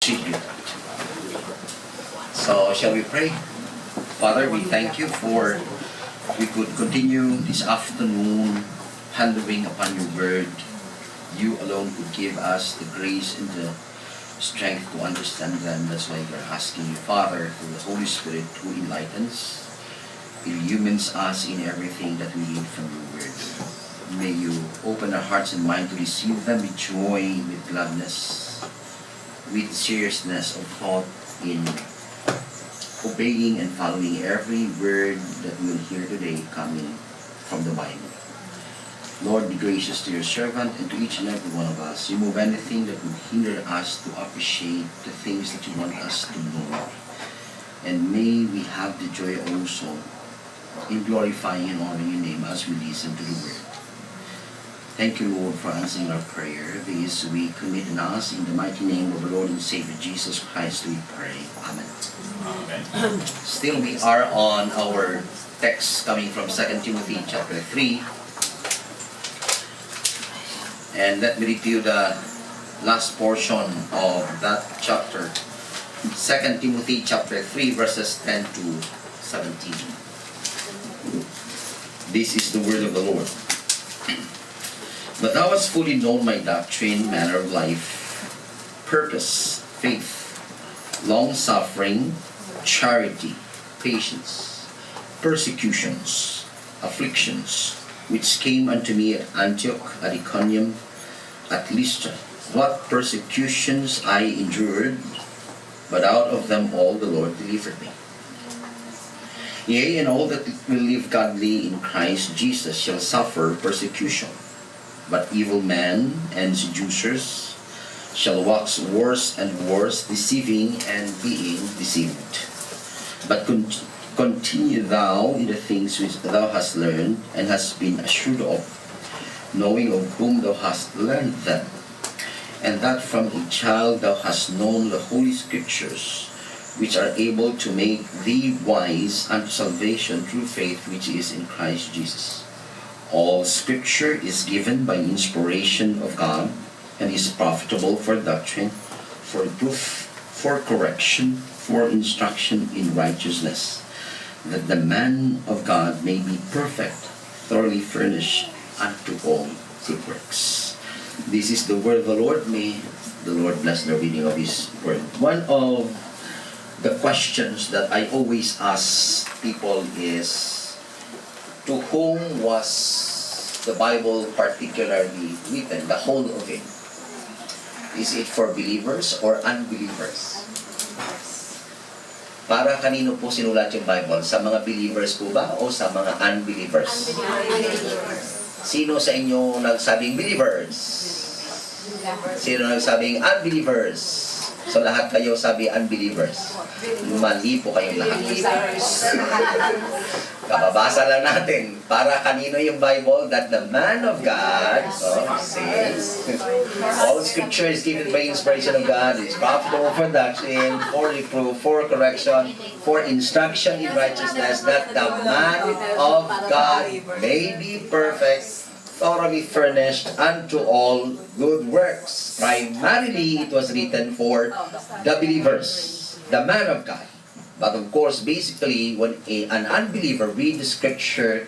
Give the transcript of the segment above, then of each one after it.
So, shall we pray? Father, we thank you for we could continue this afternoon pondering upon your word. You alone could give us the grace and the strength to understand them. That's why we're asking you, Father, through the Holy Spirit who enlightens, illumines us in everything that we need from your word. May you open our hearts and mind to receive them with joy, with gladness, with seriousness of thought in obeying and following every word that we'll hear today coming from the Bible. Lord, be gracious to your servant and to each and every one of us. Remove anything that would hinder us to appreciate the things that you want us to know. And may we have the joy also in glorifying and honoring your name as we listen to the word. Thank you, Lord, for answering our prayer. This we commit in us in the mighty name of the Lord and Savior Jesus Christ we pray. Amen. Amen. Still we are on our text coming from 2 Timothy chapter 3. And let me review the last portion of that chapter. 2 Timothy chapter 3 verses 10 to 17. This is the word of the Lord. But thou hast fully known my doctrine, manner of life, purpose, faith, long-suffering, charity, patience, persecutions, afflictions, which came unto me at Antioch, at Iconium, at Lystra. What persecutions I endured, but out of them all the Lord delivered me. Yea, and all that will live godly in Christ Jesus shall suffer persecution. But evil men and seducers shall wax worse and worse, deceiving and being deceived. But continue thou in the things which thou hast learned and hast been assured of, knowing of whom thou hast learned them, and that from a child thou hast known the holy scriptures, which are able to make thee wise unto salvation through faith which is in Christ Jesus. All scripture is given by inspiration of God, and is profitable for doctrine, for reproof, for correction, for instruction in righteousness, that the man of God may be perfect, thoroughly furnished unto all good works. This is the word of the Lord. May the Lord bless the reading of His word. One of the questions that I always ask people is, to whom was the Bible particularly written, the whole of it? Is it for believers or unbelievers? Para kanino po sinulat yung Bible? Sa mga believers po ba o sa mga unbelievers? Sino sa inyo nagsabing believers? Sino nagsabing unbelievers? So lahat kayo sabi unbelievers. Mali po kayong lahat. Kababasa lang natin. Para kanino yung Bible? That the man of God says, all scripture is given by inspiration of God, is profitable for doctrine, for reproof, for correction, for instruction in righteousness, that the man of God may be perfect, thoroughly furnished unto all good works. Primarily, it was written for the believers, the man of God. But of course, basically, when an unbeliever reads the scripture,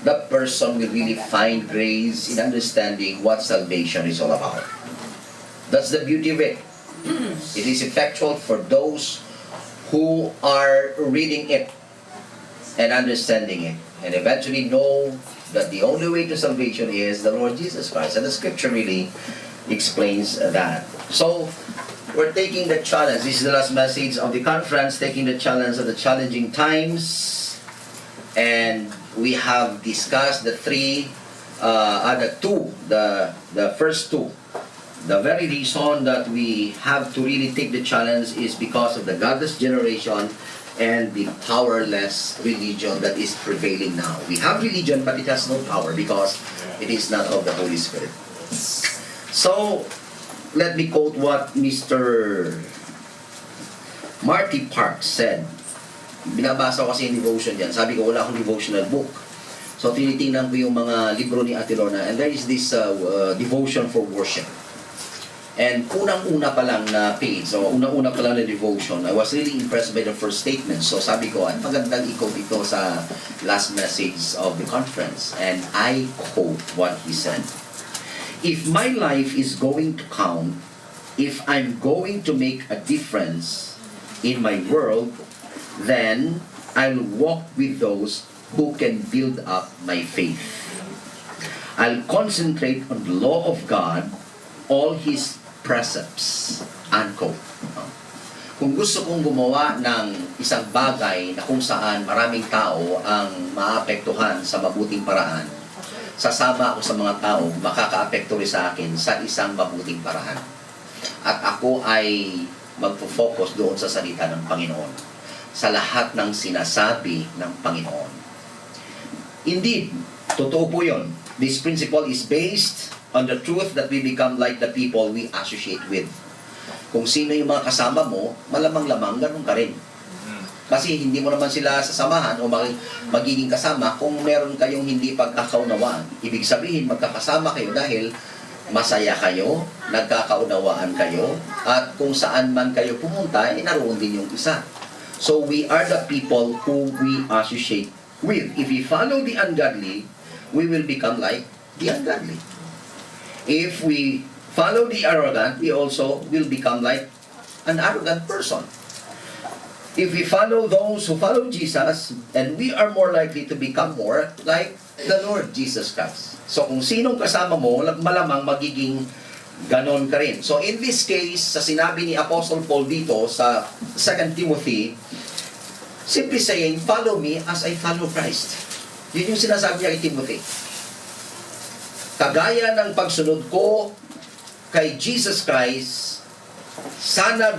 that person will really find grace in understanding what salvation is all about. That's the beauty of it. It is effectual for those who are reading it and understanding it, and eventually know that the only way to salvation is the Lord Jesus Christ. And the scripture really explains that. So, we're taking the challenge. This is the last message of the conference, taking the challenge of the challenging times. And we have discussed the first two. The very reason that we have to really take the challenge is because of the godless generation and the powerless religion that is prevailing now. We have religion, but it has no power because it is not of the Holy Spirit. So, let me quote what Mr. Marty Parks said. Binabasa ko kasi yung devotion dyan. Sabi ko, wala akong devotional book. So, tinitingnan ko yung mga libro ni Ate Lorna, and there is this devotion for worship. And unang-una pa lang na page, so unang-una pa lang na devotion, I was really impressed by the first statement. So sabi ko, ay magandang i-quote ito sa last message of the conference. And I quote what he said. If my life is going to count, if I'm going to make a difference in my world, then I'll walk with those who can build up my faith. I'll concentrate on the law of God, all His precepts. Unquote. Kung gusto kong gumawa ng isang bagay na kung saan maraming tao ang maapektuhan sa mabuting paraan, sasama ako sa mga tao makakaapekto rin sa akin sa isang mabuting paraan. At ako ay magpo-focus doon sa salita ng Panginoon, sa lahat ng sinasabi ng Panginoon. Indeed, totoo po yun. This principle is based on the truth that we become like the people we associate with. Kung sino yung mga kasama mo, malamang-lamang ganun ka rin. Kasi hindi mo naman sila sasamahan o magiging kasama kung meron kayong hindi pagkakaunawaan. Ibig sabihin, magkakasama kayo dahil masaya kayo, nagkakaunawaan kayo, at kung saan man kayo pumunta, naroon din yung isa. So we are the people who we associate with. If we follow the ungodly, we will become like the ungodly. If we follow the arrogant, we also will become like an arrogant person. If we follow those who follow Jesus, and we are more likely to become more like the Lord Jesus Christ. So kung sinong kasama mo, malamang magiging ganon ka rin. So in this case, sa sinabi ni Apostle Paul dito sa 2 Timothy, simply saying, follow me as I follow Christ. Yun yung sinasabi niya kay Timothy. Kagaya ng pagsunod ko kay Jesus Christ, sana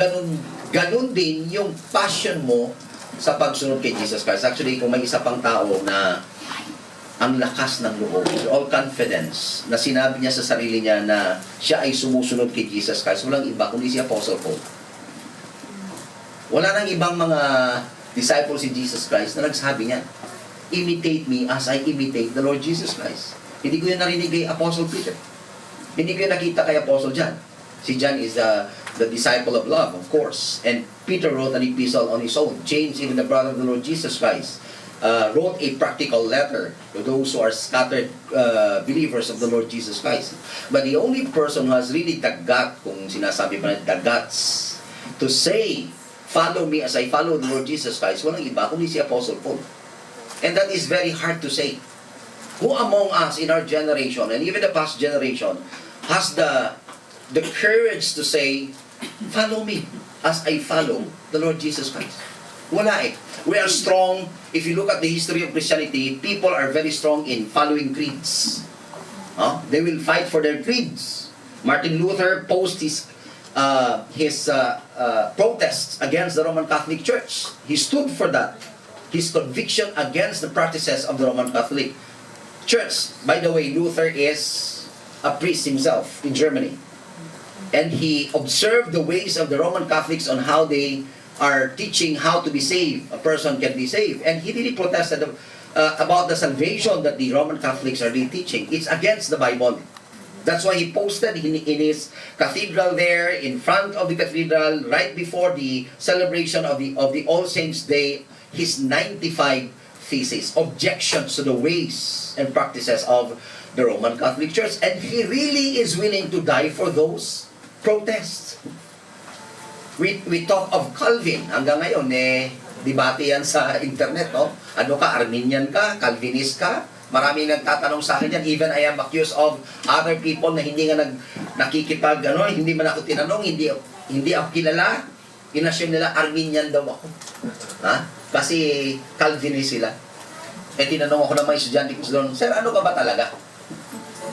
ganun din yung passion mo sa pagsunod kay Jesus Christ. Actually, kung may isa pang tao na ang lakas ng loob, all confidence, na sinabi niya sa sarili niya na siya ay sumusunod kay Jesus Christ, walang iba kundi si Apostle Paul. Wala nang ibang mga disciples si Jesus Christ na nagsabi niya, imitate me as I imitate the Lord Jesus Christ. Hindi ko yan narinig kay Apostle Peter. Hindi ko yan nakita kay Apostle John. Si John is the disciple of love, of course. And Peter wrote an epistle on his own. James, even the brother of the Lord Jesus Christ, wrote a practical letter to those who are scattered believers of the Lord Jesus Christ. But the only person who has really the gut, kung sinasabi pa na the guts, to say, follow me as I follow the Lord Jesus Christ, walang iba kundi si Apostle Paul. And that is very hard to say. Who among us in our generation, and even the past generation, has the courage to say, follow me as I follow the Lord Jesus Christ? Wala eh. We are strong. If you look at the history of Christianity, people are very strong in following creeds. They will fight for their creeds. Martin Luther posed his protests against the Roman Catholic Church. He stood for that. His conviction against the practices of the Roman Catholic Church. By the way, Luther is a priest himself in Germany. And he observed the ways of the Roman Catholics on how they are teaching how to be saved. A person can be saved. And he really protested about the salvation that the Roman Catholics are really teaching. It's against the Bible. That's why he posted in his cathedral there, in front of the cathedral, right before the celebration of the All Saints' Day, his 95 theses, objections to the ways and practices of the Roman Catholic Church. And he really is willing to die for those protests. We talk of Calvin. Hanggang ngayon, debate yan sa internet, no? Ano ka, Arminian ka, Calvinist ka? Maraming nagtatanong sa akin yan. Even I am accused of other people na hindi nga nakikipag, hindi man ako tinanong, hindi ako kilala. Inassume nila, Arminian daw ako. Ha? Kasi Calvinist sila. Tinanong ako ng mga estudyante ko doon, Sir, ano ka ba talaga?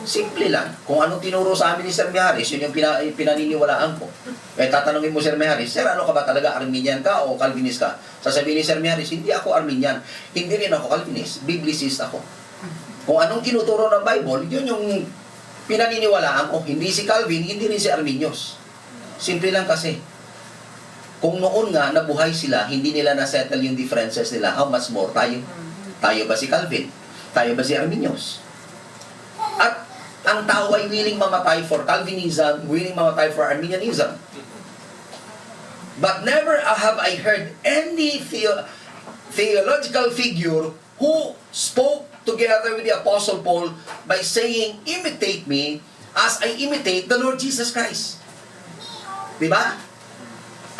Simple lang. Kung anong tinuro sa amin ni Sir Miharis, yun yung pinaniniwalaan ko. Tatanungin mo Sir Miharis, Sir, ano ka ba talaga? Arminian ka o Calvinist ka? Sasabihin ni Sir Miharis, hindi ako Arminian. Hindi rin ako Calvinist. Biblicist ako. Kung anong tinuturo ng Bible, yun yung pinaniniwalaan ko. Hindi si Calvin, hindi rin si Arminius. Simple lang kasi. Kung noon nga, nabuhay sila, hindi nila na-settle yung differences nila. How much more tayo? Tayo ba si Calvin? Tayo ba si Arminius? At ang tao ay willing mamatay for Calvinism, willing mamatay for Arminianism. But never have I heard any theological figure who spoke together with the Apostle Paul by saying, imitate me as I imitate the Lord Jesus Christ. Diba?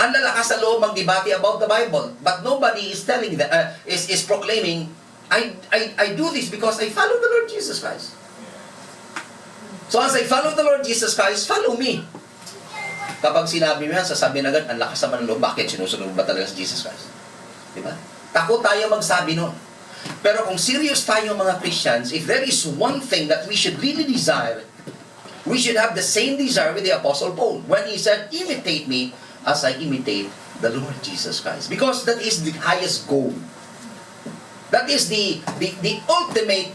Ang lalakas sa loob mag-debate about the Bible, but nobody is telling that, is proclaiming, I do this because I follow the Lord Jesus Christ. So as I follow the Lord Jesus Christ, follow me. Kapag sinabi mo yan, sasabihin agad, ang lakas naman ng loob, bakit sinusunod ba talaga si Jesus Christ? Diba? Takot tayo magsabi nun. Pero kung serious tayo mga Christians, if there is one thing that we should really desire, we should have the same desire with the Apostle Paul when he said, imitate me as I imitate the Lord Jesus Christ. Because that is the highest goal. That is the ultimate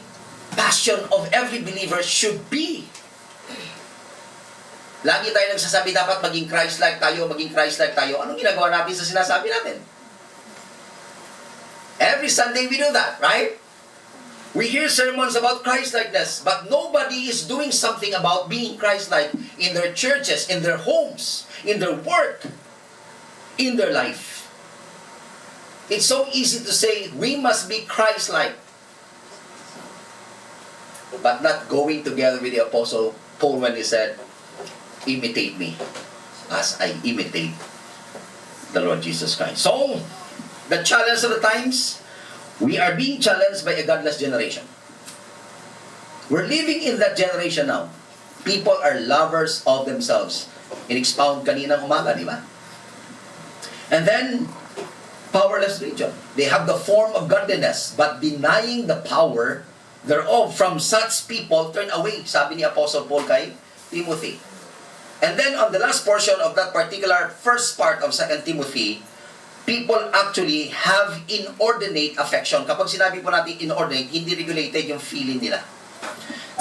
passion of every believer should be. Lagi tayo nagsasabi dapat maging Christ-like tayo, maging Christ-like tayo. Anong ginagawa natin sa sinasabi natin? Every Sunday we do that, right? We hear sermons about Christ-likeness, but nobody is doing something about being Christ-like in their churches, in their homes, in their work, in their life. It's so easy to say, we must be Christ-like, but not going together with the Apostle Paul when he said, imitate me as I imitate the Lord Jesus Christ. So, the challenge of the times, we are being challenged by a godless generation. We're living in that generation now. People are lovers of themselves. In-expound kaninang umaga, di ba? And then, powerless religion. They have the form of godliness, but denying the power thereof. From such people, turn away, sabi ni Apostle Paul kay Timothy. And then, on the last portion of that particular first part of 2 Timothy, people actually have inordinate affection. Kapag sinabi po natin inordinate, hindi regulated yung feeling nila.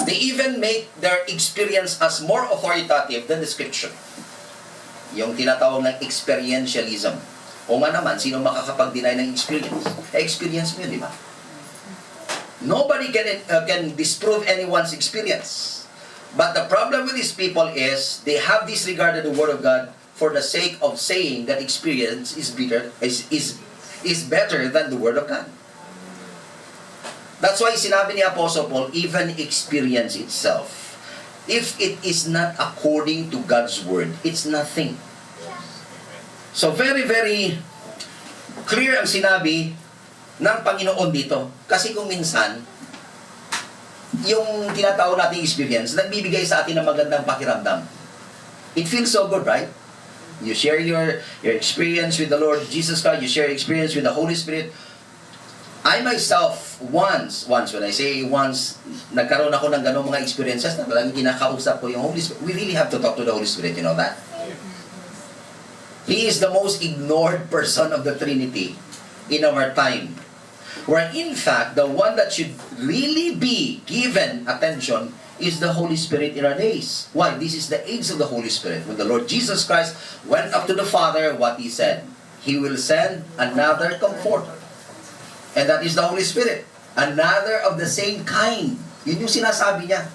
They even make their experience as more authoritative than the Scripture. Yung tinatawag ng experientialism. O nga naman, sino makakapag-deny ng experience? Experience mo yun, di ba? Nobody can disprove anyone's experience. But the problem with these people is, they have disregarded the Word of God for the sake of saying that experience is better than the Word of God. That's why sinabi ni Apostle Paul, even experience itself, if it is not according to God's Word, it's nothing. So very, very clear ang sinabi ng Panginoon dito. Kasi kung minsan, yung tinatawag nating experience, nagbibigay sa atin ng magandang pakiramdam. It feels so good, right? You share your experience with the Lord Jesus Christ, you share experience with the Holy Spirit. I myself, once, when I say once, nagkaroon ako ng ganong mga experiences na talagang kinakausap ko yung Holy Spirit. We really have to talk to the Holy Spirit, you know that? He is the most ignored person of the Trinity in our time. Where in fact, the one that should really be given attention is the Holy Spirit in our days. Why? This is the age of the Holy Spirit. When the Lord Jesus Christ went up to the Father, what He said? He will send another Comforter. And that is the Holy Spirit. Another of the same kind. Yun yung sinasabi niya.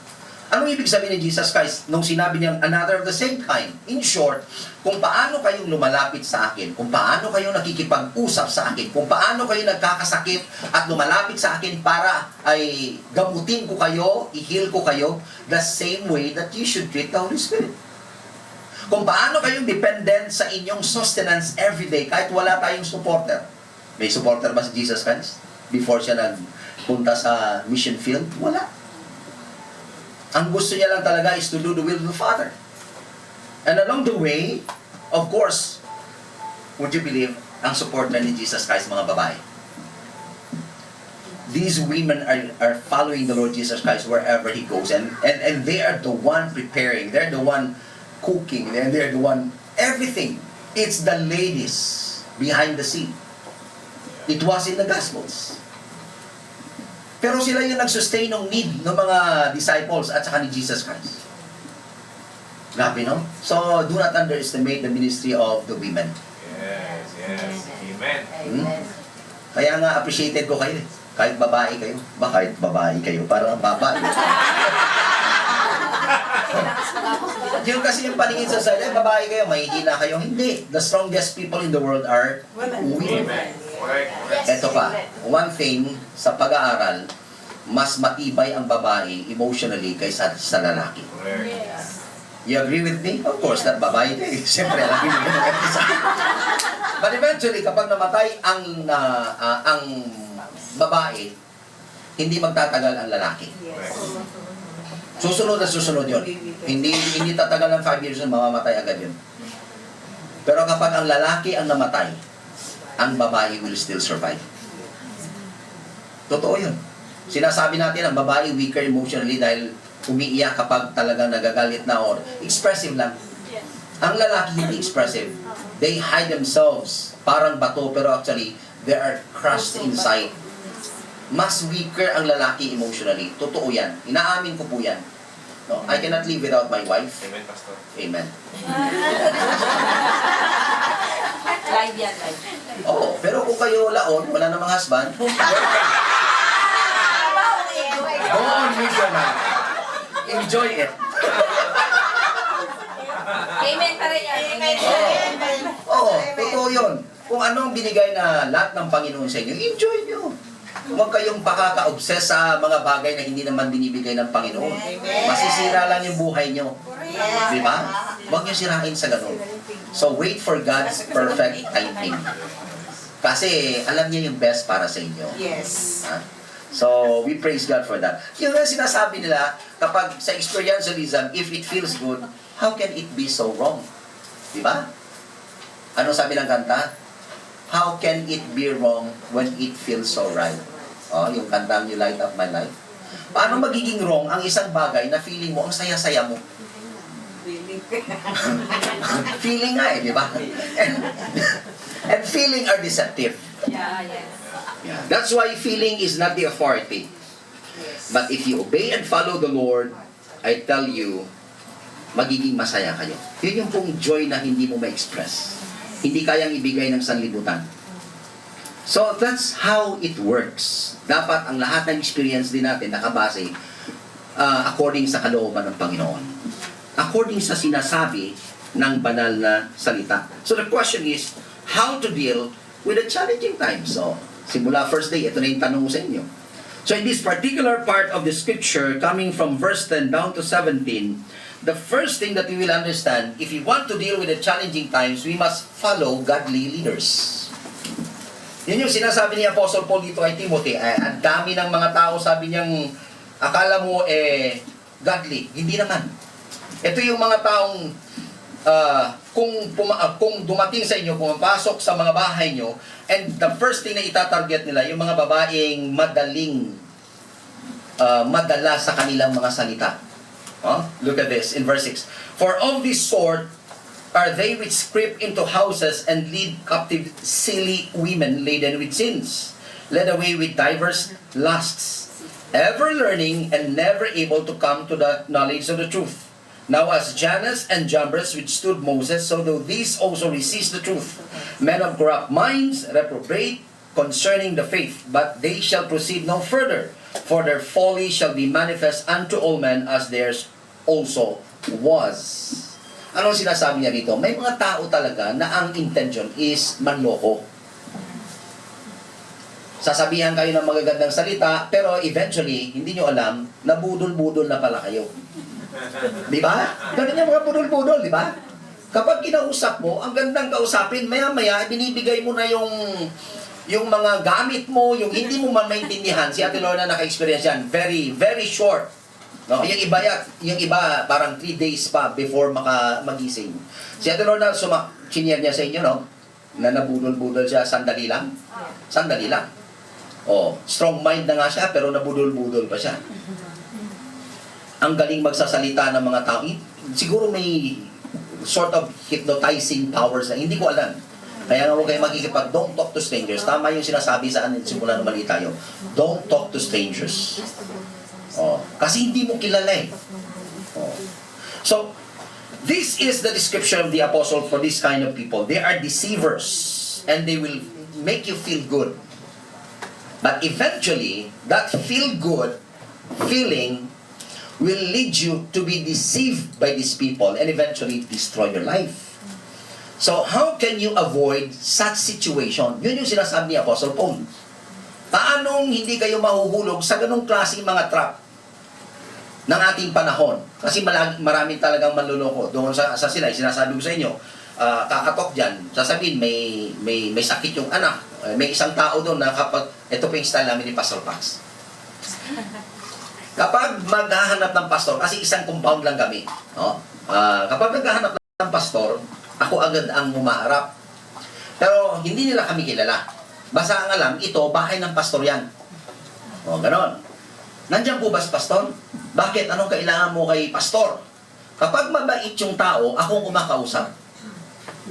Anong ibig sabihin ni Jesus Christ nung sinabi niyang another of the same kind? In short, kung paano kayong lumalapit sa akin, kung paano kayo nakikipag-usap sa akin, kung paano kayo nagkakasakit at lumalapit sa akin para ay gamutin ko kayo, i-heal ko kayo, the same way that you should treat the Holy Spirit. Kung paano kayong dependent sa inyong sustenance everyday kahit wala tayong supporter. May supporter ba si Jesus Christ before siya nagpunta sa mission field? Wala. Ang gusto niya lang talaga is to do the will of the Father. And along the way, of course, would you believe, ang supporter ni Jesus Christ, mga babae. These women are following the Lord Jesus Christ wherever He goes. And they are the one preparing. They're the one cooking. And they're the one, everything. It's the ladies behind the scene. It was in the Gospels. Pero sila yung nag-sustain ng need ng mga disciples at saka ni Jesus Christ. Grabe, no? So, do not underestimate the ministry of the women. Yes. Amen. Kaya nga, appreciated ko kayo. Kahit babae kayo. Kahit babae kayo. Parang babae. Yun kasi yung paningin sa side, babae kayo, mahihina kayo. Hindi. The strongest people in the world are women. Amen. Correct. Ito pa, one thing sa pag-aaral, mas matibay ang babae emotionally kaysa sa lalaki. Correct. You agree with me? Of course, that babae din. Siyempre, alam mo yung isa. But eventually, kapag namatay ang babae, hindi magtatagal ang lalaki. Susunod na susunod yun. Hindi tatagal ng 5 years na mamamatay agad yun. Pero kapag ang lalaki ang namatay, ang babae will still survive. Totoo yun. Sinasabi natin ang babae weaker emotionally dahil umiiyak kapag talagang nagagalit na or expressive lang. Ang lalaki hindi expressive. They hide themselves. Parang bato pero actually they are crushed inside. Mas weaker ang lalaki emotionally. Totoo yan. Inaamin ko po yan. No, I cannot live without my wife. Amen, Pastor. Amen. Live yan, live. Oo, pero kung kayo laon, wala namang husband, go on with your life. Enjoy it. Amen pa rin yan. Amen. Oo, totoo yun. Kung anong binigay na lahat ng Panginoon sa inyo, enjoy nyo. Huwag kayong pakaka-obsess sa mga bagay na hindi naman binibigay ng Panginoon. Masisira lang yung buhay nyo. Di ba? Huwag nyo sirain sa ganun. So, wait for God's perfect timing. Kasi, alam niya yung best para sa inyo. Yes. Ha? So, we praise God for that. Yung nga sinasabi nila, kapag sa experientialism, if it feels good, how can it be so wrong? Di ba? Ano sabi ng kanta? How can it be wrong when it feels so right? Oh, yung kantang You Light Up My Life. Paano magiging wrong ang isang bagay na feeling mo, ang saya-saya mo? Feeling nga di ba? And feeling are deceptive. Yeah, yes. Yeah. That's why feeling is not the authority. But if you obey and follow the Lord, I tell you, magiging masaya kayo. Yun yung pong joy na hindi mo ma-express. Hindi kayang ibigay ng sanlibutan. So, that's how it works. Dapat ang lahat ng experience din natin nakabase according sa kalooban ng Panginoon. According sa sinasabi ng banal na salita. So, the question is, how to deal with the challenging times? So, simula first day, ito na yung tanong ko sa inyo. So, in this particular part of the scripture, coming from verse 10 down to 17, the first thing that we will understand, if we want to deal with the challenging times, we must follow godly leaders. Yun yung sinasabi ni Apostle Paul dito kay Timothy. Ang dami ng mga tao, sabi niyang, akala mo, godly. Hindi naman. Ito yung mga taong, kung dumating sa inyo, pumapasok sa mga bahay nyo, and the first thing na itatarget nila, yung mga babaeng madala sa kanilang mga salita. Look at this in verse 6. For of this sort are they which creep into houses and lead captive silly women laden with sins, led away with diverse lusts, ever learning and never able to come to the knowledge of the truth. Now as Jannes and Jambres withstood Moses, so though these also resist the truth, men of corrupt minds reprobate concerning the faith, but they shall proceed no further, for their folly shall be manifest unto all men, as theirs also was. Anong sinasabi niya dito? May mga tao talaga na ang intention is manloko. Sasabihan kayo ng magagandang salita, pero eventually, hindi nyo alam, na budol-budol na pala kayo. Di ba? Ganun yung mga budol-budol, di ba? Kapag kinausap mo, ang gandang kausapin, maya-maya, binibigay mo na yung mga gamit mo, yung hindi mo man maintindihan. Si Ate Lorna naka-experience yan. Very, very short. No, yung iba parang 3 days pa before magising. Si Ate Lorna, chinyer niya sa inyo, no? Na nabudol-budol siya, sandali lang. Sandali lang. Strong mind na nga siya, pero nabudol-budol pa siya. Ang galing magsasalita ng mga tao. Siguro may sort of hypnotizing powers na hindi ko alam. Kaya nga huwag kayo magkikipag, don't talk to strangers. Tama yung sinasabi sa anin, simula ng mali tayo. Don't talk to strangers. Kasi hindi mo kilala eh. So, this is the description of the apostle for this kind of people. They are deceivers and they will make you feel good. But eventually, that feel good feeling will lead you to be deceived by these people and eventually destroy your life. So, how can you avoid such situation? Yun yung sinasabi ni Apostle Paul. Paanong hindi kayo mahuhulog sa ganong klaseng mga trap ng ating panahon? Kasi marami talagang manluloko. Doon sa sila, sinasabi ko sa inyo, kakatok dyan, sasabihin may sakit yung anak. May isang tao doon na kapag, ito po yung style namin ni Pastor Pax. Kapag maghahanap ng pastor, kasi isang compound lang kami, no? Kapag naghahanap ng pastor, ako agad ang umaharap. Pero hindi nila kami kilala. Basta ang alam, ito, bahay ng pastor yan. O, ganon. Nandiyan po ba si pastor? Bakit? Anong kailangan mo kay pastor? Kapag mabait yung tao, ako ang kumakausap.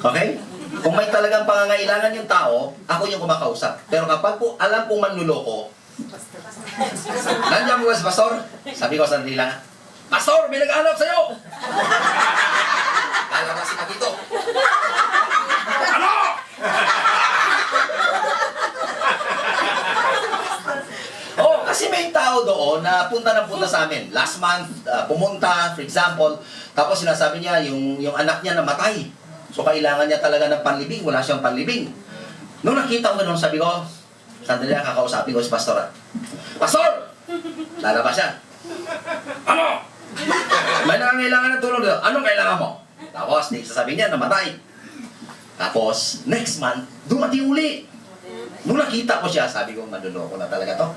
Okay? Kung may talagang pangangailangan yung tao, ako yung kumakausap. Pero kapag po alam kong manluloko, nandiyan po ba si pastor? Sabi ko sa nila, Pastor, may nag-ahanap sa'yo! Lalabas si Pakito. Ano? Oh, kasi may tao doon na punta sa amin. Last month, pumunta, for example, tapos sinasabi niya, yung anak niya namatay. So, kailangan niya talaga ng panlibing. Wala siyang panlibing. Nung nakita ko ganun, sabi ko, sandali na kakausapin ko si Pastor. Pastor! Lalabas siya. Ano? May nangangailangan ng tulong dito. Anong kailangan mo? Tapos, sasabihin niya, namatay. Tapos, next month, dumating uli. Nung nakita ko siya, sabi ko, manluloko na talaga to.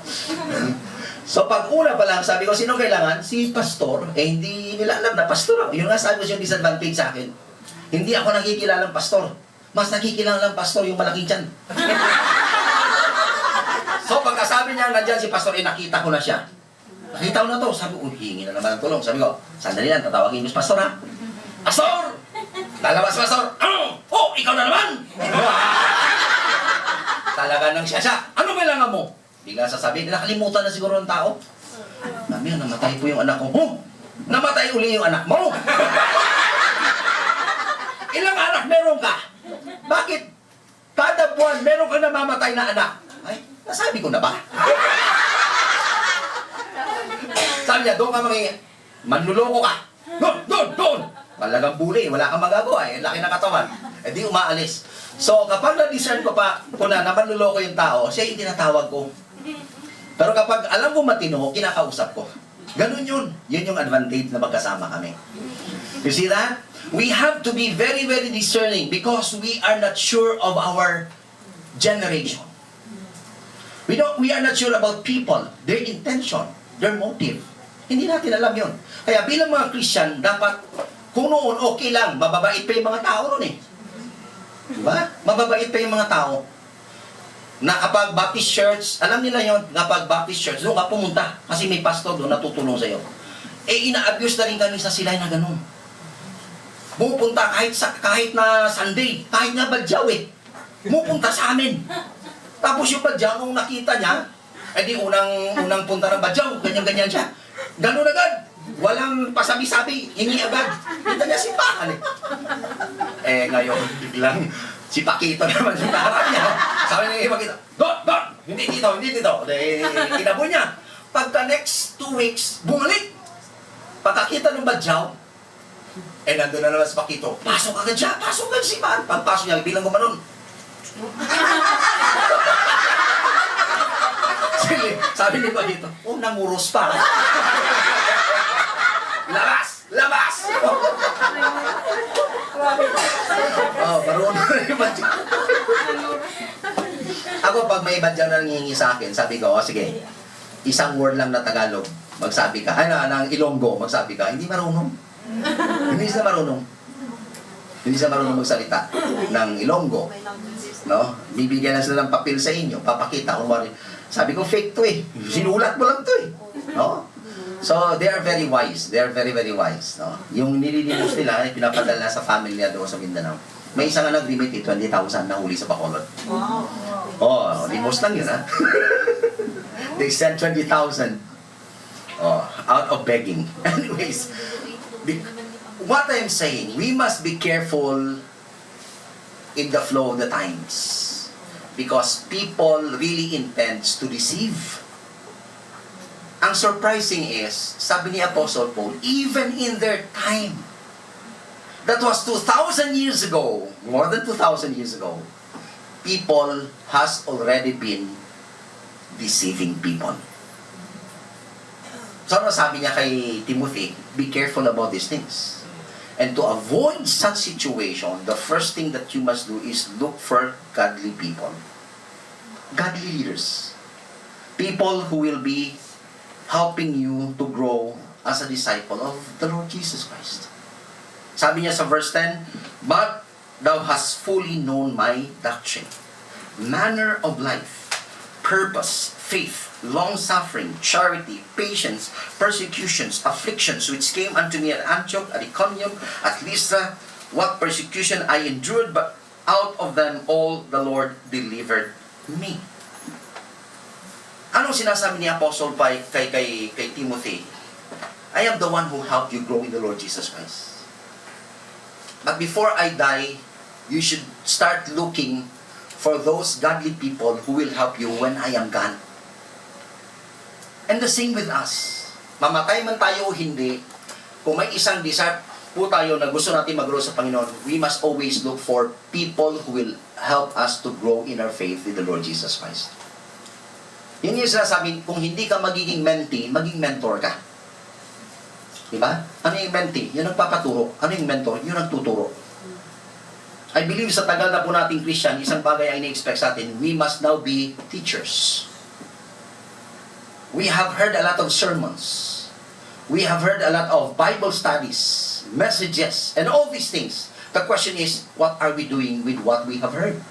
So, pag una pa lang, sabi ko, sino kailangan? Si pastor. Eh, hindi nila alam na pastor ako. Yun nga sabi ko yung disadvantage sa akin. Hindi ako nakikilalang pastor. Mas nakikilalang pastor yung malaking tiyan. So, pagkasabi niya, nandyan si pastor, nakita ko na siya. Nakita ko na to. Sabi ko, hingi na naman ang tulong. Sabi ko, sandali lang, tatawagin mo si pastor, ha? Pastor! Lalabas pastor. Ano? Oh, ikaw na naman! Talaga nang siya. Ano kailangan mo? Bigla sasabihin, nakalimutan na siguro ng tao. Mami, namatay po yung anak ko. Oh, namatay uli yung anak mo. Ilang anak meron ka? Bakit? Kada buwan, meron ka namamatay na anak. Ay, nasabi ko na ba? Sabi niya, doon ka manluloko ka. Doon! Talagang buli, wala kang magagawa eh. Laki ng katawan. Eh di umaalis. So, kapag na-discern ko na manluloko yung tao, siya yung tinatawag ko. Pero kapag alam mo matino, kinakausap ko. Ganun yun. Yun yung advantage na magkasama kami. You see that? We have to be very, very discerning because we are not sure of our generation. We are not sure about people, their intention, their motive. Hindi natin alam yun. Kaya bilang mga Christian, dapat, kung noon okay lang, mababait pa yung mga tao noon eh. Diba? Mababait pa yung mga tao. Na kapag Baptist Church, alam nila yon, kapag Baptist Church, doon ka pumunta. Kasi may pastor doon na tutulong sa'yo. Eh, ina-abuse na rin kami sa sila na ganun. Pupunta kahit na Sunday, kahit na badyaw eh. Pupunta sa amin. Tapos yung badyaw, nung nakita niya, eh di unang punta ng badyaw, ganyan-ganyan siya. Ganun agad. Walang pasabi-sabi, hingi agad. Kita niya simbahan eh. Eh ngayon, biglang si Pakito naman yung kaharap niya. Sabi niya, Pakito, Don! Hindi dito. Eh, kinabo niya. Pagka next 2 weeks, bumalik. Pagkakita ng badyaw, eh nandun na naman si Pakito. Pasok agad siya, pasok agad si simbahan. Pagpasok niya, bilang gumanon. Sabi ni Pakito, oh, nanguros pa. Labas! Oh, marunong na yung badyaw. Ako, pag may badyaw na nangihingi sa akin, sabi ko, oh, sige, isang word lang na Tagalog, magsabi ka. Ng Ilonggo, magsabi ka. Hindi marunong. Hindi siya marunong magsalita ng Ilonggo. No? Bibigyan na sila ng papel sa inyo, papakita kung ano. Sabi ko, fake to eh. Sinulat mo lang to eh. No? So, they are very wise. They are very, very wise. No? Yung nililimos nila, pinapadala sa family niya doon sa Mindanao. May isang nag-limit 20,000 na huli sa Bacolod. Wow. Oh, limos lang yun, ha? They sent 20,000 out of begging. Anyways, what I'm saying, we must be careful in the flow of the times. Because people really intends to deceive. ang surprising is, sabi ni Apostle Paul, even in their time, that was 2,000 years ago, more than 2,000 years ago, people has already been deceiving people. So ano sabi niya kay Timothy? Be careful about these things. And to avoid such situation, the first thing that you must do is look for godly people. Godly leaders. People who will be helping you to grow as a disciple of the Lord Jesus Christ. Sabi niya sa verse 10, but thou hast fully known my doctrine, manner of life, purpose, faith, long-suffering, charity, patience, persecutions, afflictions, which came unto me at Antioch, at Iconium, at Lystra, what persecution I endured, but out of them all the Lord delivered me. Anong sinasabi ni Apostle pa kay Timothy? I am the one who helped you grow in the Lord Jesus Christ. But before I die, you should start looking for those godly people who will help you when I am gone. And the same with us. Mamatay man tayo o hindi, kung may isang desire po tayo na gusto natin mag-grow sa Panginoon, we must always look for people who will help us to grow in our faith with the Lord Jesus Christ. Yun yung sinasabi, kung hindi ka magiging mentee, maging mentor ka. Diba? Ano yung mentee? Yun ang papaturo. Ano yung mentor? Yun ang tuturo. I believe sa tagal na po nating Christian, isang bagay ay ini-expect sa atin, we must now be teachers. We have heard a lot of sermons. We have heard a lot of Bible studies, messages, and all these things. The question is, what are we doing with what we have heard?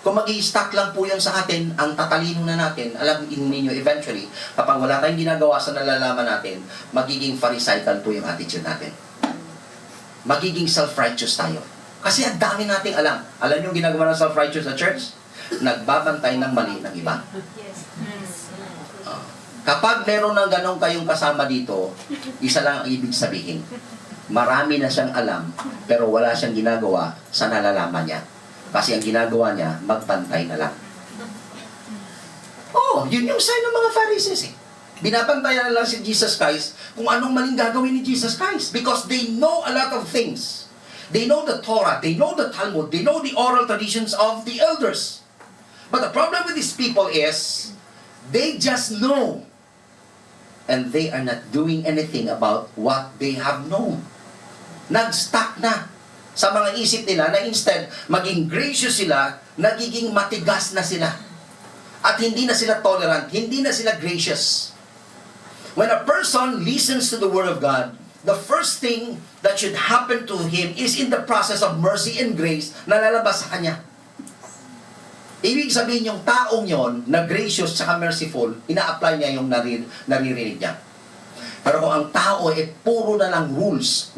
Kung mag-i-stack lang po yun sa atin, ang tatalino na natin, alam ninyo eventually, kapag wala tayong ginagawa sa nalalaman natin, magiging pharisaical po yung attitude natin. Magiging self-righteous tayo. Kasi ang dami nating alam. Alam niyo yung ginagawa ng self-righteous sa church? Nagbabantay ng mali ng iba. Kapag meron ng ganong kayong kasama dito, isa lang ang ibig sabihin. Marami na siyang alam, pero wala siyang ginagawa sa nalalaman niya. Kasi ang ginagawa niya, magbantay na lang. Oh, yun yung sign ng mga Pharisees eh. Binabantayan na lang si Jesus Christ kung anong maling gagawin ni Jesus Christ. Because they know a lot of things. They know the Torah, they know the Talmud, they know the oral traditions of the elders. But the problem with these people is, they just know. And they are not doing anything about what they have known. Nag-stuck na sa mga isip nila na instead, maging gracious sila, nagiging matigas na sila. At hindi na sila tolerant, hindi na sila gracious. When a person listens to the Word of God, the first thing that should happen to him is in the process of mercy and grace na lalabas sa kanya. Ibig sabihin yung taong yon na gracious at merciful, ina-apply niya yung naririnig niya. Pero kung ang tao ay puro na lang rules,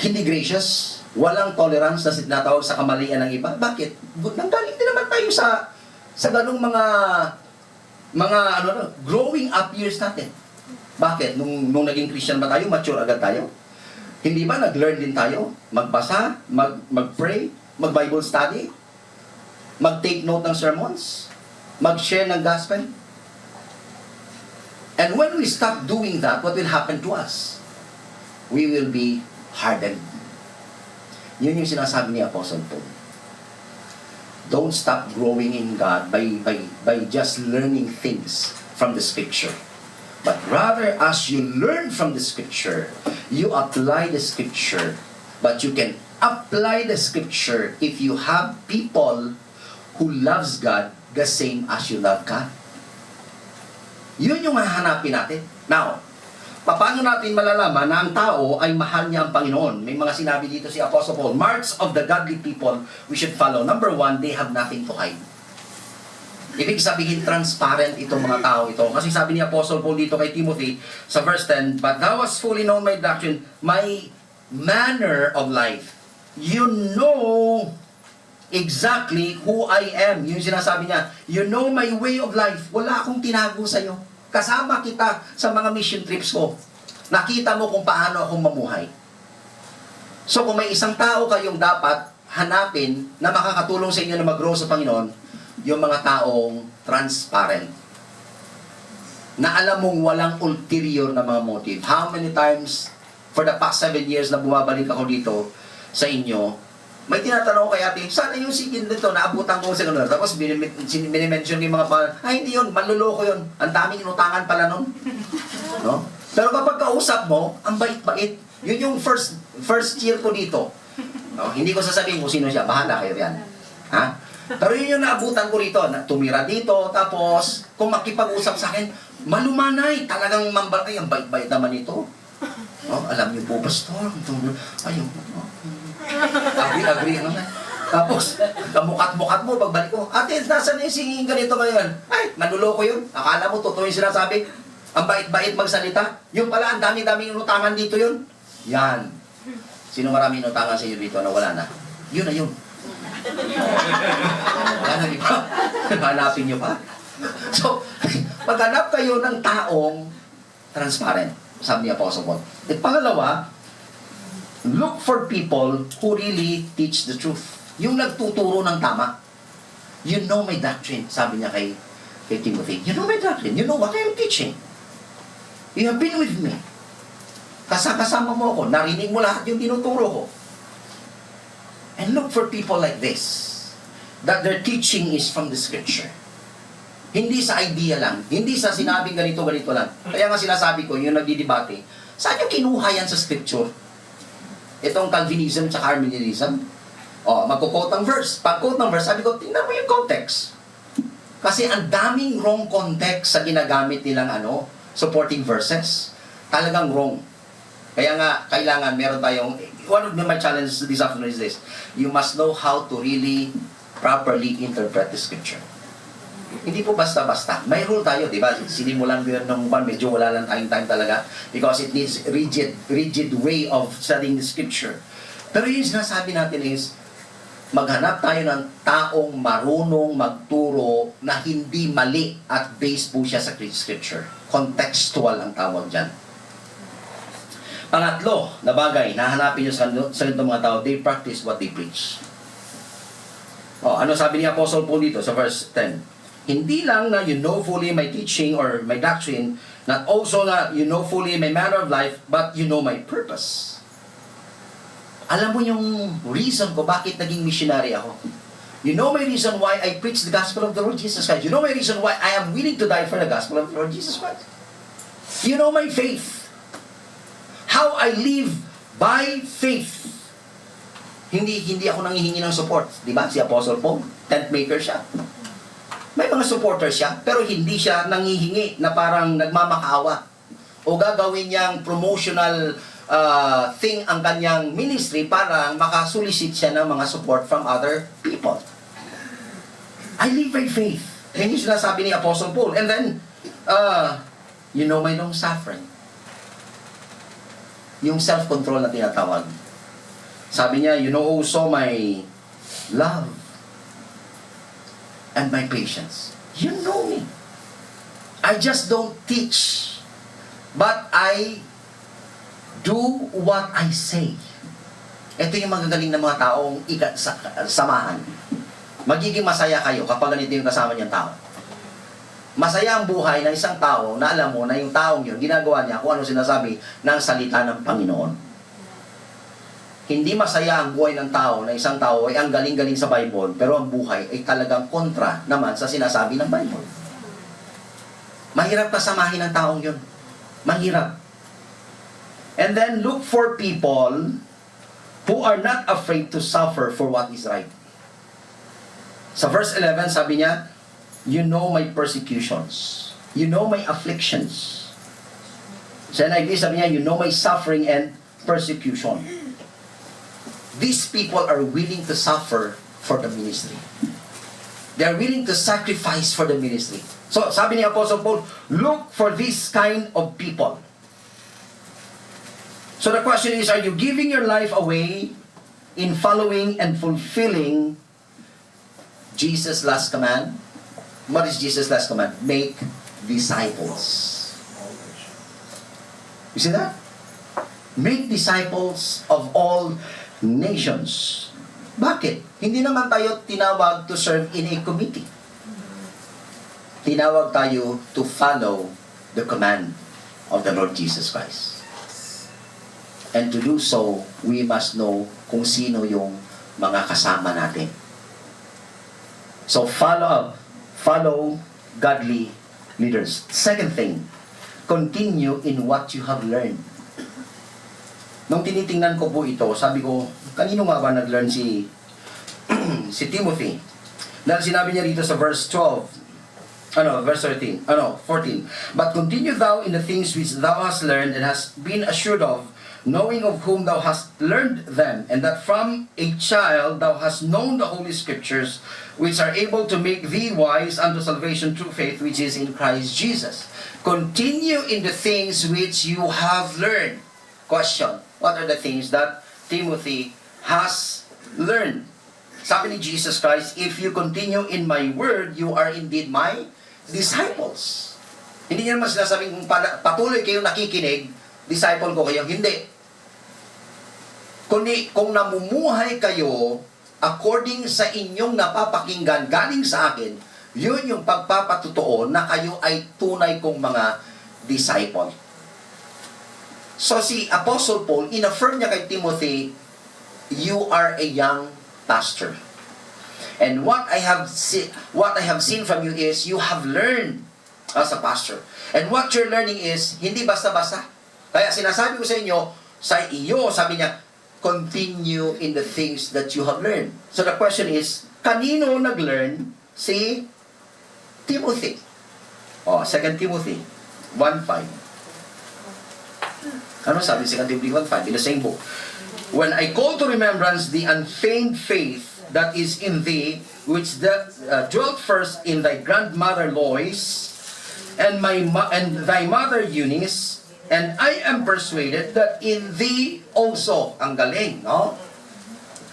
hindi gracious, walang tolerance na sinatawag sa kamalian ng iba, bakit? Nanggaling din naman tayo sa ganung mga growing up years natin. Bakit? Nung naging Christian ba tayo, mature agad tayo? Hindi ba nag-learn din tayo? Magbasa, mag-pray, mag-Bible study, mag-take note ng sermons, mag-share ng gospel. And when we stop doing that, what will happen to us? We will be hardened. Yun yung sinasabi ni Apostle Paul. Don't stop growing in God by just learning things from the Scripture. But rather, as you learn from the Scripture, you apply the Scripture. But you can apply the Scripture if you have people who loves God the same as you love God. Yun yung hahanapin natin. Now, paano natin malalaman na ang tao ay mahal niya ang Panginoon? May mga sinabi dito si Apostle Paul, marks of the godly people we should follow. Number 1, they have nothing to hide. Ibig sabihin, transparent itong mga tao ito. Kasi sabi ni Apostle Paul dito kay Timothy sa verse 10, but thou hast fully known my doctrine, my manner of life. You know exactly who I am. Yung sinasabi niya, you know my way of life. Wala akong tinago sa'yo. Kasama kita sa mga mission trips ko. Nakita mo kung paano akong mamuhay. So kung may isang tao kayong dapat hanapin na makakatulong sa inyo na mag-grow sa Panginoon, yung mga taong transparent. Na alam mong walang ulterior na mga motive. How many times for the past 7 years na bumabalik ako dito sa inyo, may tinatanong ko kay ate, sana yung sigin dito, naabutan ko sa ganun. Tapos minimension yung mga ay hindi yun, manluloko yun. Ang daming inutangan pala nun. No? Pero kapag kausap mo, ang bait-bait. Yun yung first year ko dito. No? Hindi ko sasabihin kung sino siya, bahala kayo yan. Ha? Pero yun yung naabutan ko rito, na tumira dito, tapos kung makipag-usap sa akin, malumanay, talagang mambalay, ang bait-bait naman ito. Oh, alam niyo po, Pastor, ayun, agree naman. Tapos, kamukat-mukat mo, pagbalik ko, ate, nasan yung singing ganito ngayon? Ay, manluloko yun. Akala mo, totoo yung sinasabi. Ang bait-bait magsalita. Yung pala, ang dami-daming inutangan dito yun. Yan. Sino maraming inutangan sa inyo dito na wala na? Yun na yun. Wala na, di ba? Hanapin nyo pa. So, paghanap kayo ng taong transparent, sabi ni Apostle Paul. At pangalawa, look for people who really teach the truth. Yung nagtuturo ng tama. You know my doctrine, sabi niya kay Timothy. You know my doctrine. You know what I am teaching. You have been with me. Kasama mo ako. Narinig mo lahat yung tinuturo ko. And look for people like this. That their teaching is from the Scripture. Hindi sa idea lang. Hindi sa sinabing ganito lang. Kaya nga sinasabi ko, yung nagdidebate, saan yung kinuha yan sa Scripture? Itong Calvinism at Arminianism? O, magkukot ng verse. Pag-quote ng verse, sabi ko, tingnan mo yung context. Kasi ang daming wrong context sa ginagamit nilang supporting verses. Talagang wrong. Kaya nga, kailangan meron tayong, one of my challenges this afternoon is this, you must know how to really properly interpret the Scripture. Hindi po basta-basta. May rule tayo, di ba? Sinimulan ko yun nung medyo wala lang tayong time talaga because it needs rigid way of studying the Scripture. Pero yung sinasabi natin is, maghanap tayo ng taong marunong magturo na hindi mali at based po siya sa Scripture. Contextual ang tawag dyan. Pangatlo na bagay, nahanapin nyo sa ganitong mga tao, they practice what they preach. Ano sabi ni Apostle Paul dito sa verse 10? Hindi lang na you know fully my teaching or my doctrine, not also na you know fully my manner of life, but you know my purpose. Alam mo yung reason ko bakit naging missionary ako. You know my reason why I preach the gospel of the Lord Jesus Christ. You know my reason why I am willing to die for the gospel of the Lord Jesus Christ. You know my faith. How I live by faith. Hindi ako nanghihingi ng support. Di ba? Si Apostle Paul, tent maker siya. May mga supporters siya, pero hindi siya nanghihingi na parang nagmamakaawa. O gagawin niyang promotional thing ang kanyang ministry para makasulisit siya ng mga support from other people. I live by faith. Yan yung sinasabi ni Apostle Paul. And then, you know my long suffering. Yung self-control na tinatawag. Sabi niya, you know also my love and my patience. You know me. I just don't teach, but I do what I say. Ito yung magagaling na mga taong samahan. Magiging masaya kayo kapag ganito yung kasama niyang tao. Masaya ang buhay ng isang tao na alam mo na yung taong yun, ginagawa niya kung ano sinasabi ng salita ng Panginoon. Hindi masaya ang buhay ng tao na isang tao ay ang galing-galing sa Bible, pero ang buhay ay talagang kontra naman sa sinasabi ng Bible. Mahirap na samahin ang taong yun. Mahirap. And then look for people who are not afraid to suffer for what is right. Sa verse 11, sabi niya, you know my persecutions. You know my afflictions. Sa NIV, sabi niya, you know my suffering and persecution. These people are willing to suffer for the ministry. They are willing to sacrifice for the ministry. So, sabi ni Apostle Paul, look for this kind of people. So the question is, are you giving your life away in following and fulfilling Jesus' last command? What is Jesus' last command? Make disciples. You see that? Make disciples of all nations. Bakit? Hindi naman tayo tinawag to serve in a committee. tinawag tayo to follow the command of the Lord Jesus Christ. And to do so, we must know kung sino yung mga kasama natin. So follow godly leaders. Second thing, continue in what you have learned. Nung tinitingnan ko po ito, sabi ko, kanino nga ba nag-learn si Timothy? Dahil sinabi niya rito sa verse 14. But continue thou in the things which thou hast learned and hast been assured of, knowing of whom thou hast learned them, and that from a child thou hast known the holy scriptures, which are able to make thee wise unto salvation through faith which is in Christ Jesus. Continue in the things which you have learned. Question, what are the things that Timothy has learned? Sabi ni Jesus Christ, if you continue in my word, you are indeed my disciples. Hindi niya naman sinasabing kung patuloy kayong nakikinig, disciple ko kayo. Hindi. Kundi kung namumuhay kayo according sa inyong napapakinggan galing sa akin, yun yung pagpapatutuo na kayo ay tunay kong mga disciple. So si Apostle Paul, in-affirm niya kay Timothy, you are a young pastor. And what I have seen from you is you have learned as a pastor. And what you're learning is hindi basta-basta. Kaya sinasabi ko sa inyo, sabi niya, continue in the things that you have learned. So the question is, kanino nag-learn si Timothy? 2 Timothy 1:5. Ano sabi 2 Timothy 1:5 in the same book? When I call to remembrance the unfeigned faith that is in thee, which dwelt first in thy grandmother Lois, and thy mother Eunice, and I am persuaded that in thee also, ang galing, no?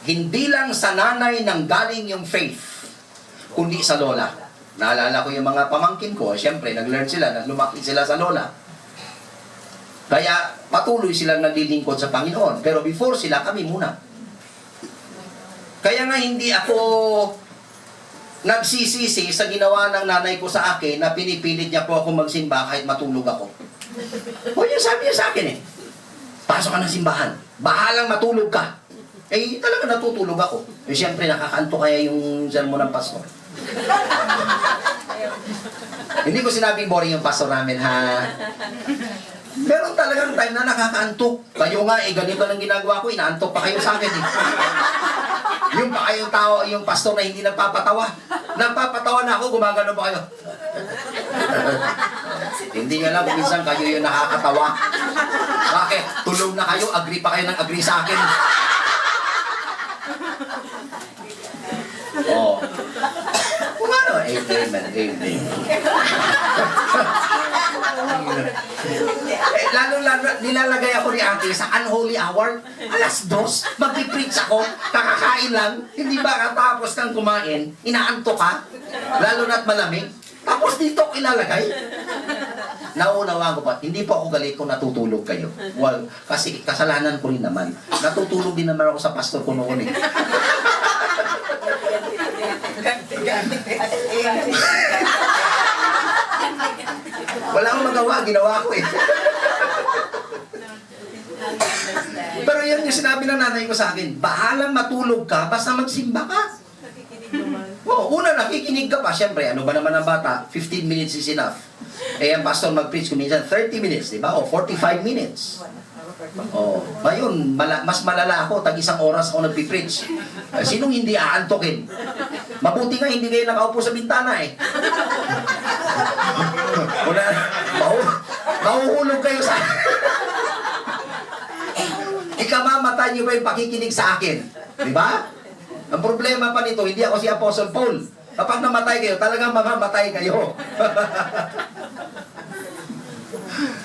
Hindi lang sa nanay nang galing yung faith, kundi sa lola. Naalala ko yung mga pamangkin ko, siyempre, nag-learn sila, naglumaki sila sa lola. Kaya patuloy silang naglilingkod sa Panginoon. Pero before sila, kami muna. Kaya nga hindi ako nagsisisi sa ginawa ng nanay ko sa akin na pinipilit niya po ako magsimba kahit matulog ako. O yun sabi niya sa akin eh. Pasok ka ng simbahan. Bahalang matulog ka. Eh talaga natutulog ako. Eh siyempre nakakanto kaya yung sermon ng pastor. Hindi ko sinabing boring yung pastor namin ha. Meron talagang time na nakakaantok. Kayo nga, ganito lang ginagawa ko, inaantok pa kayo sa akin eh. Yung pa kayong tao, yung pastor na hindi nagpapatawa. Nagpapatawa na ako, gumagano pa kayo. Hindi nga lang kung minsan kayo yung nakakatawa. Bakit? Tulog na kayo, agree pa kayo ng agree sa akin. Oh. Kung ano, amen. Lalo nilalagay ako ni ate sa unholy hour. 2:00, magpipreach ako, kakakain lang, hindi ba katapos kang kumain, inaanto ka, lalo na't malamig, tapos dito ako ilalagay. Nauunawaan ko pa, hindi po ako galit kung natutulog kayo. Well, kasi kasalanan ko rin naman. Natutulog din naman ako sa pastor ko noon eh. Wala akong magawa, ginawa ko eh. Pero yan yung sinabi ng nanay ko sa akin, bahalang matulog ka, basta magsimba ka. Oo, una nakikinig ka pa, syempre, ano ba naman ang bata? 15 minutes is enough. Eh, ang pastor mag-preach kung minsan 30 minutes, di ba? O 45 minutes. Oh, ngayon, mas malala ako, tag-1 oras ako nagpipreach. Sinong hindi aantokin? Mabuti nga, hindi kayo nakaupo sa bintana eh. Mahuhulog kayo sa... Ikamamatay niyo ba yung pakikinig sa akin? Di ba? Ang problema pa nito, hindi ako si Apostle Paul. Kapag namatay kayo, talagang mamamatay kayo.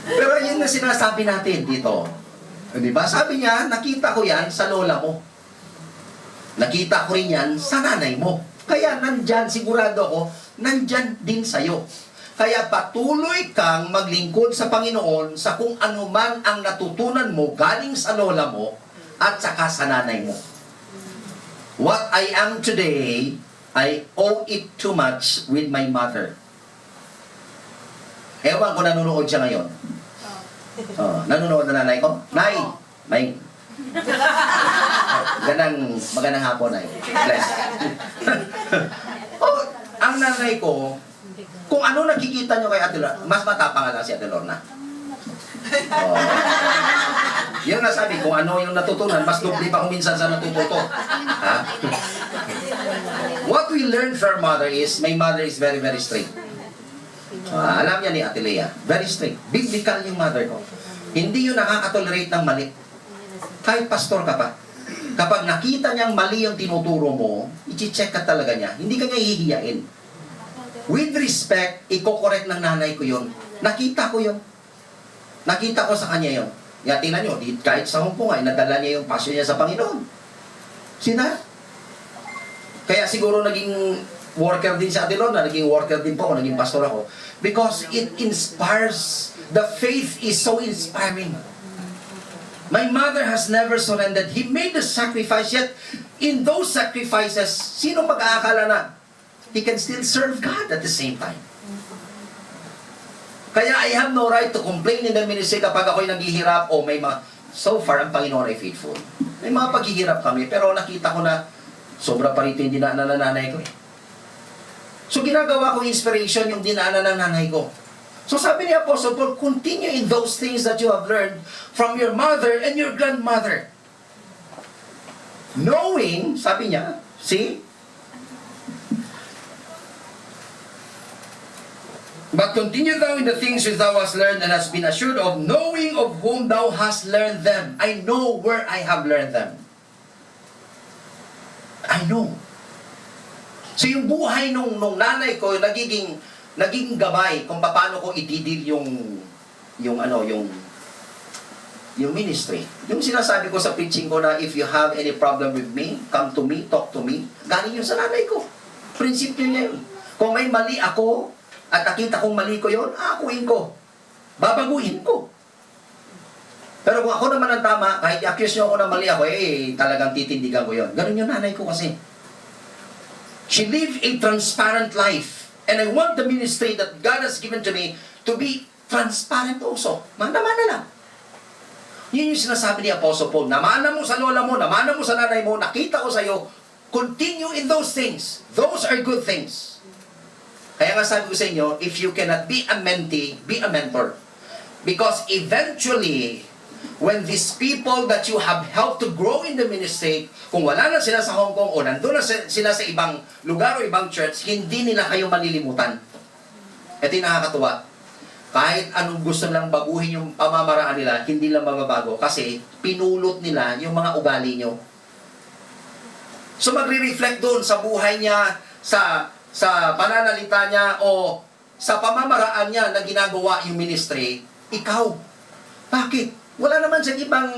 Pero yun na sinasabi natin dito. Di ba? Sabi niya, nakita ko yan sa lola mo. Nakita ko rin yan sa nanay mo. Kaya nandyan, sigurado ako, nandyan din sa'yo. Kaya patuloy kang maglingkod sa Panginoon sa kung ano man ang natutunan mo galing sa lola mo at saka sa nanay mo. What I am today, I owe it too much with my mother. Ewan ko nanonood siya ngayon. Nanonood na nanay ko? Nay! Nay! Magandang hapon, Nay. Bless. Ang nanay ko, kung ano nakikita nyo kay Ate Lorna, mas matapang nga si Ate Lorna. Yun nga sabi, kung ano yung natutunan, mas dubli pa kung minsan sa natututo. Ha? What we learn from mother is, my mother is very, very strict. Alam niya ni Ate Lea, very strict. Biblical yung mother ko. Hindi yun nakakatolerate ng mali. Kahit pastor ka pa. Kapag nakita niyang mali yung tinuturo mo, i-check ka talaga niya. Hindi ka niya hihiyain. With respect, iko-correct ng nanay ko yun. Nakita ko yun. Nakita ko sa kanya yun. Nga, tingnan nyo, kahit sa Hong Kong ay nadala niya yung passion niya sa Panginoon. Sina? Kaya siguro naging worker din si Ate Lorna, naging worker din po ako, naging pastor ako. Because it inspires, the faith is so inspiring. My mother has never surrendered. He made the sacrifice, yet in those sacrifices, sino mag-aakala na he can still serve God at the same time? Kaya I have no right to complain in the ministry kapag ako'y naghihirap o may mga... So far, ang Panginoon ay faithful. May mga paghihirap kami, pero nakita ko na sobra pa rito yung dinaanan ng nanay ko eh. So ginagawa ko inspiration yung dinaanan ng nanay ko. So sabi ni Apostle Paul, continue in those things that you have learned from your mother and your grandmother. Knowing, sabi niya, see? But continue thou in the things which thou hast learned and hast been assured of, knowing of whom thou hast learned them. I know where I have learned them. I know. So yung buhay nung nanay ko, nagiging gabay kung paano ko ididil yung ministry. Yung sinasabi ko sa preaching ko na if you have any problem with me, come to me, talk to me. Galing yun sa nanay ko. Prinsipyo niya yun. Kung may mali ako, at nakita kong mali ko yun, aakuin ko. Babaguhin ko. Pero kung ako naman ang tama, kahit i-accuse nyo ako na mali ako, talagang titindigan ko yun. Ganun yung nanay ko kasi. She lived a transparent life. And I want the ministry that God has given to me to be transparent also. Mana-mana lang. Yun yung sinasabi ni Apostle Paul. Namana mo sa lola mo, namana mo sa nanay mo, nakita ko sa iyo, continue in those things. Those are good things. Kaya nga sabi ko sa inyo, if you cannot be a mentee, be a mentor. Because eventually, when these people that you have helped to grow in the ministry, kung wala na sila sa Hong Kong o nandun na sila sa ibang lugar o ibang church, hindi nila kayo malilimutan. Ito yung nakakatuwa. Kahit anong gusto nilang baguhin yung pamamaraan nila, hindi lang mababago kasi pinulot nila yung mga ugali nyo. So magre-reflect doon sa buhay niya, sa pananalita niya o sa pamamaraan niya na ginagawa yung ministry, ikaw. Bakit? Wala naman sa ibang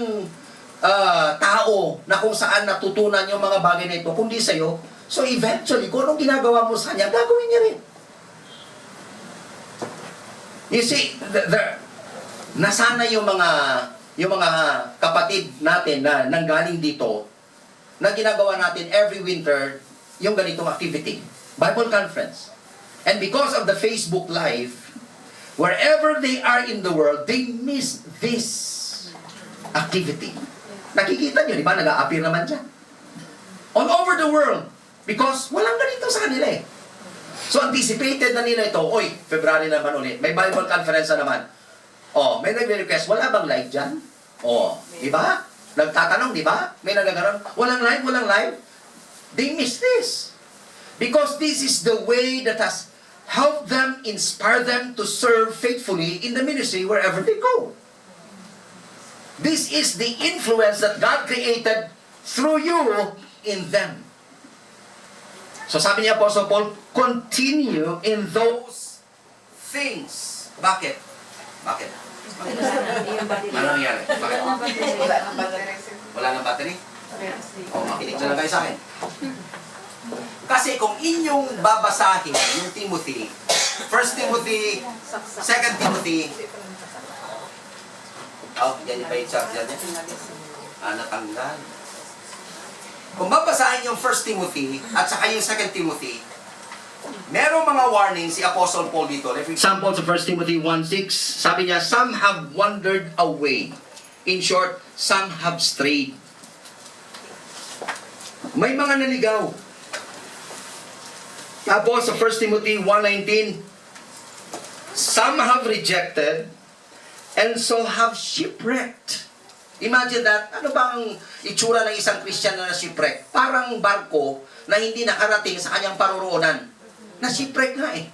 tao na kung saan natutunan yung mga bagay na ito, kundi sa'yo. So eventually, kung anong ginagawa mo sa kanya, gagawin niya rin. You see, nasana yung mga kapatid natin na nanggaling dito na ginagawa natin every winter yung ganitong activity. Bible conference. And because of the Facebook Live, wherever they are in the world, they miss this activity. Nakikita nyo, di ba? Nag-a-appear naman dyan. All over the world. Because walang ganito sa kanila eh. So anticipated na nila ito, oy, February naman ulit, may Bible conference na naman. Oh, may nag-request, wala bang live dyan? Oh, di ba? Nagtatanong, di ba? May nagagaroon, walang live. They miss this. Because this is the way that has helped them, inspire them to serve faithfully in the ministry wherever they go. This is the influence that God created through you in them. So sabi niya Apostle Paul, continue in those things. Bakit? Ano nangyari? Bakit? Wala nang battery? Makinig na lang kayo sa akin. Kasi kung inyong babasahin yung Timothy, 1 Timothy, 2 Timothy, yan yung page up dyan. Natanggal. Kung babasahin yung 1 Timothy at saka yung 2 Timothy, merong mga warning si Apostle Paul dito. For example, sa 1 Timothy 1:6, sabi niya, some have wandered away. In short, some have strayed. May mga naligaw. Tapos sa 1 Timothy 1:19, some have rejected and so have shipwrecked. Imagine that. Ano bang itsura ng isang Christian na shipwreck? Parang barko na hindi nakarating sa kanyang paroroonan. Na shipwreck nga eh.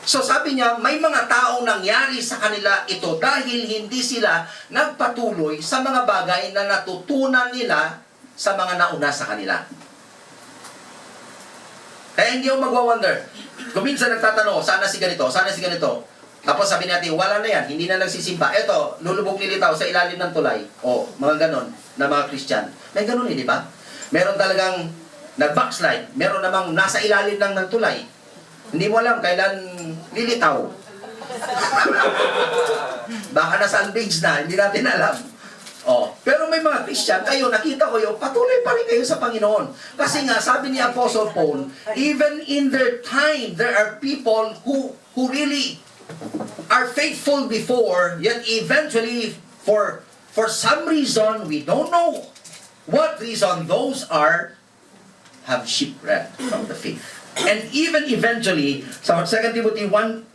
So sabi niya, may mga taong nangyari sa kanila ito dahil hindi sila nagpatuloy sa mga bagay na natutunan nila sa mga nauna sa kanila. Kaya hindi ako magwa-wonder. Kung minsan nagtatanong, sana si ganito, sana si ganito. Tapos sabi natin, wala na yan, hindi na nagsisimba. Eto, lulubog nilitaw sa ilalim ng tulay. O, mga ganon, na mga Christian. May ganon eh, di ba? Meron talagang nag-backslide. Meron namang nasa ilalim ng tulay. Hindi mo alam kailan lilitaw. Baka nasa unbaged na, hindi natin alam. Oh, pero may mga Christian, kayo, nakita ko yung patuloy pa rin kayo sa Panginoon. Kasi nga, sabi ni Apostle Paul, even in their time, there are people who really are faithful before, yet eventually, for some reason, we don't know what reason those are, have shipwrecked from the faith. And even eventually, sa 2 Timothy 1:5,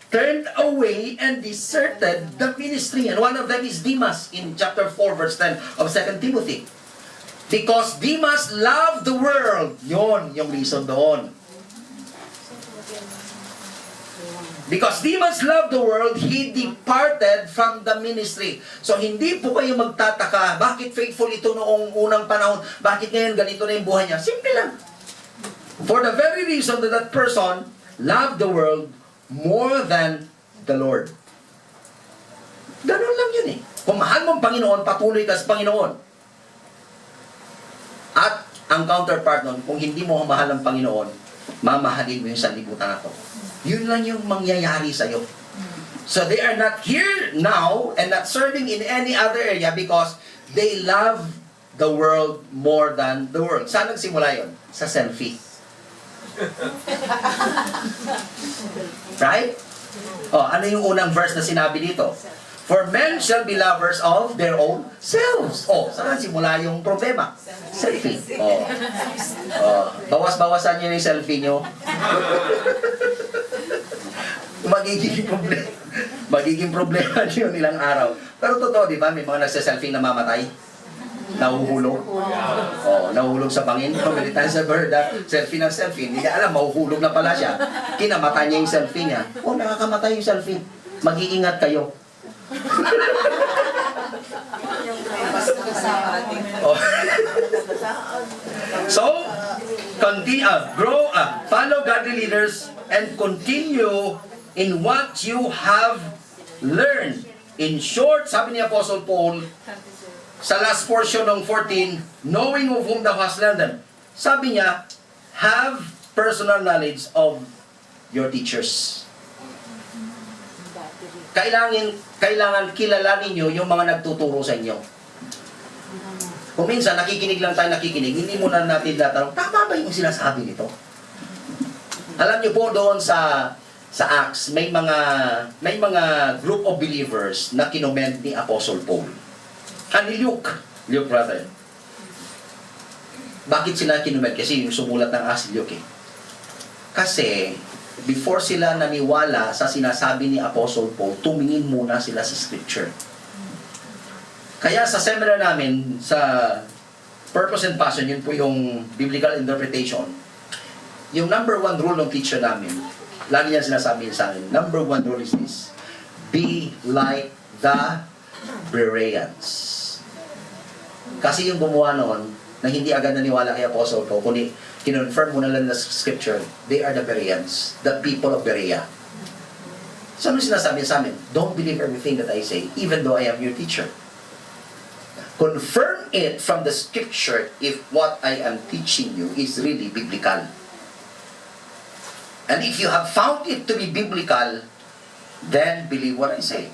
turned away and deserted the ministry. And one of them is Demas in chapter 4, verse 10 of 2 Timothy. Because Demas loved the world. Yun, yung reason doon. Because Demas loved the world, he departed from the ministry. So hindi po kayo magtataka, bakit faithful ito noong unang panahon? Bakit ngayon ganito na yung buhay niya? Simple lang. For the very reason that that person loved the world more than the Lord. Ganun lang yun eh. Kung mahal mo ang Panginoon, patuloy ka sa Panginoon. At ang counterpart nun, kung hindi mo mahal ang Panginoon, mamahalin mo yung sanlibutan na to. Yun lang yung mangyayari sa'yo. So they are not here now and not serving in any other area because they love the world more than the world. Saan nagsimula yun? Sa selfie. Right? Oh, ano yung unang verse na sinabi dito? For men shall be lovers of their own selves. Oh, saan simula yung problema? Selfie. Oh. Oh, bawas-bawasan niyo yung selfie niyo. Magiging problema niyo ilang araw. Pero totoo, di ba? May mga nagsa-selfie na mamatay. Nahuhulog. Oh, nahuhulog sa bangin. Many times I've heard that selfie ng selfie. Hindi niya alam, mahuhulog na pala siya. Kinamatay niya yung selfie niya. Oh, nakakamatay yung selfie. Mag-iingat kayo. Oh. So, follow godly leaders and continue in what you have learned. In short, sabi ni Apostle Paul, sa last portion ng 14, knowing of whom thou hast learned them. Sabi niya, have personal knowledge of your teachers. Kailangan kilalanin niyo yung mga nagtuturo sa inyo. Kung minsan, nakikinig lang tayo, hindi mo na natin tatanong, tama ba yung sinasabi nito? Alam niyo po doon sa Acts, may mga group of believers na kinoment ni Apostle Paul. Ni Luke brother. Bakit sila kinumet? Kasi yung sumulat ng Acts, Luke eh. Kasi, before sila naniwala sa sinasabi ni Apostle Paul, tumingin muna sila sa Scripture. Kaya sa seminar namin, sa Purpose and Passion, yun po yung biblical interpretation. Yung number one rule ng teacher namin, lagi niya sinasabi sa akin, number one rule is this: be like the Bereans. Kasi yung gumawa noon, na hindi agad naniwala kay Apostle Paul, kundi kinonfirm mo na lang sa Scripture, they are the Bereans, the people of Berea. So ano sinasabi sa amin? Don't believe everything that I say, even though I am your teacher. Confirm it from the Scripture if what I am teaching you is really biblical. And if you have found it to be biblical, then believe what I say.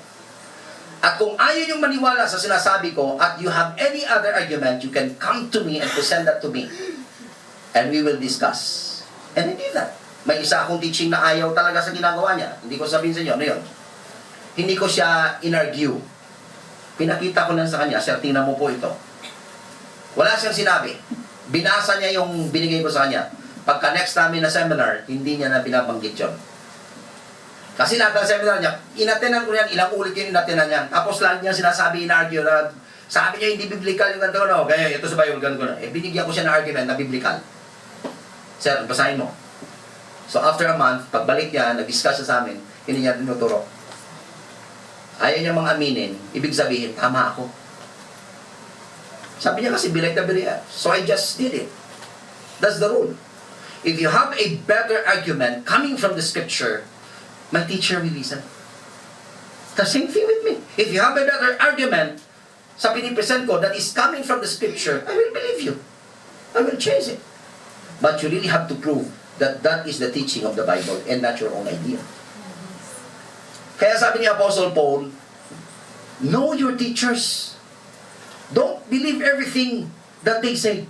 At kung ayaw yung maniwala sa sinasabi ko, at you have any other argument, you can come to me and present that to me. And we will discuss. And I did that. May isa akong teaching na ayaw talaga sa ginagawa niya. Hindi ko sabihin sa inyo, ano yun? Hindi ko siya in-argue. Pinakita ko lang sa kanya, sir, tingnan mo po ito. Wala siyang sinabi. Binasa niya yung binigay ko sa kanya. Pagka next namin na seminar, hindi niya na binabanggit yun. Kasi lahat ng seminar niya, inatenan ko yan, ilang ulit yun inatenan niya. Tapos lang niya sinasabi, in-argue na, sabi niya hindi biblical yung ganito, no? Kaya ito sa Bible, ganito na. Binigyan ko siya ng argument na biblical. Sir, basahin mo. So after a month, pagbalik niya, nag-discuss siya sa amin, hindi niya tinuturo. Ayaw niya mga aminin, ibig sabihin, tama ako. Sabi niya kasi, be like the Berea. So I just did it. That's the rule. If you have a better argument coming from the scripture, my teacher will listen. The same thing with me. If you have a better argument sa pinipresent ko that is coming from the scripture, I will believe you. I will chase it. But you really have to prove that that is the teaching of the Bible and not your own idea. Kaya sabi ni Apostle Paul, know your teachers. Don't believe everything that they say.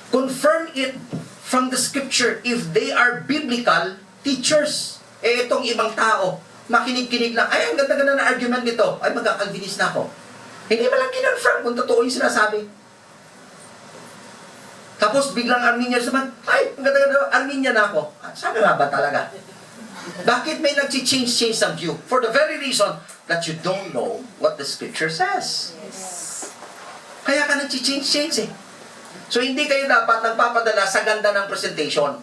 Confirm it from the scripture if they are biblical teachers. Itong ibang tao, makinig-kinig lang, ay, ang ganda-ganda na argument nito, ay, magkakalvinis na ako. Hindi ba lang kinonfirm kung totoo yung sinasabi? Tapos biglang Arminians naman, ay, ang ganda-ganda, Arminian na ako. Sana nga ba talaga? Bakit may nag-change ng view? For the very reason that you don't know what the scripture says. Kaya ka nag-change eh. So hindi kayo dapat nagpapadala sa ganda ng presentation.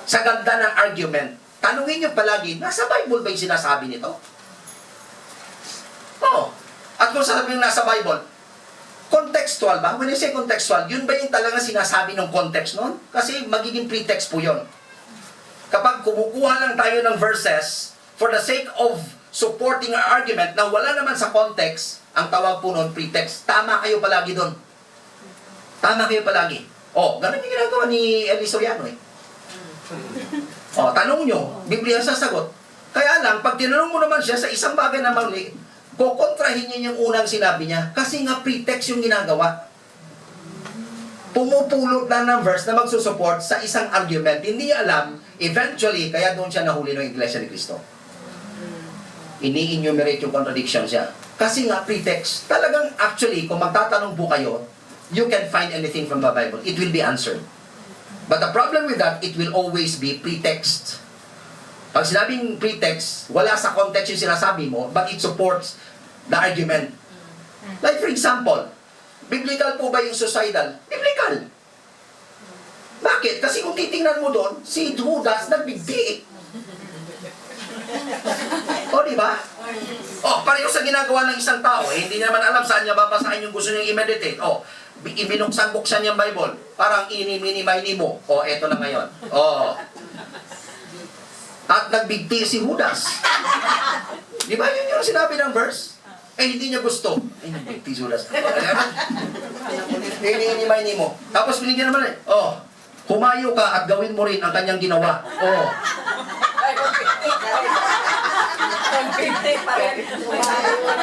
Sa ganda ng argument. Tanungin nyo palagi, nasa Bible ba yung sinasabi nito? Oo. At kung sasabihin nasa Bible, contextual ba? When I say contextual, yun ba yung talaga sinasabi ng context nun? Kasi magiging pretext po yun. Kapag kumukuha lang tayo ng verses for the sake of supporting our argument na wala naman sa context, ang tawag po nun pretext. Tama kayo palagi doon. Tama kayo palagi. Ganun yung ginagawa ni Eli Soriano eh. Tanong nyo, Biblia sasagot. Kaya lang, pag tinanong mo naman siya sa isang bagay na mali, kukontrahin niya yung unang sinabi niya. Kasi nga pretext yung ginagawa. Pumupulot lang ng verse na magsusupport sa isang argument. Hindi niya alam, eventually, kaya doon siya nahuli ng Iglesia ni Cristo. Ini-enumerate yung contradiction siya. Kasi nga, pretext. Talagang, actually, kung magtatanong po kayo, you can find anything from the Bible. It will be answered. But the problem with that, it will always be pretext. Pag sinabing pretext, wala sa context yung sinasabi mo, but it supports the argument. Like for example, biblical po ba yung suicidal? Biblical. Bakit? Kasi kung titingnan mo doon, si Judas nagbigti. Di ba? Pareho sa ginagawa ng isang tao, hindi naman alam saan niya babasahin yung gusto niya i-meditate. Ibinuksan-buksan niya ang Bible. Parang ini-mini-mini mo. Eto na ngayon. At nagbigti si Judas. Di ba yun yung sinabi ng verse? Hindi niya gusto. Nagbigti si Judas. Ini-mini mo. Tapos binigyan naman humayo ka at gawin mo rin ang kanyang ginawa.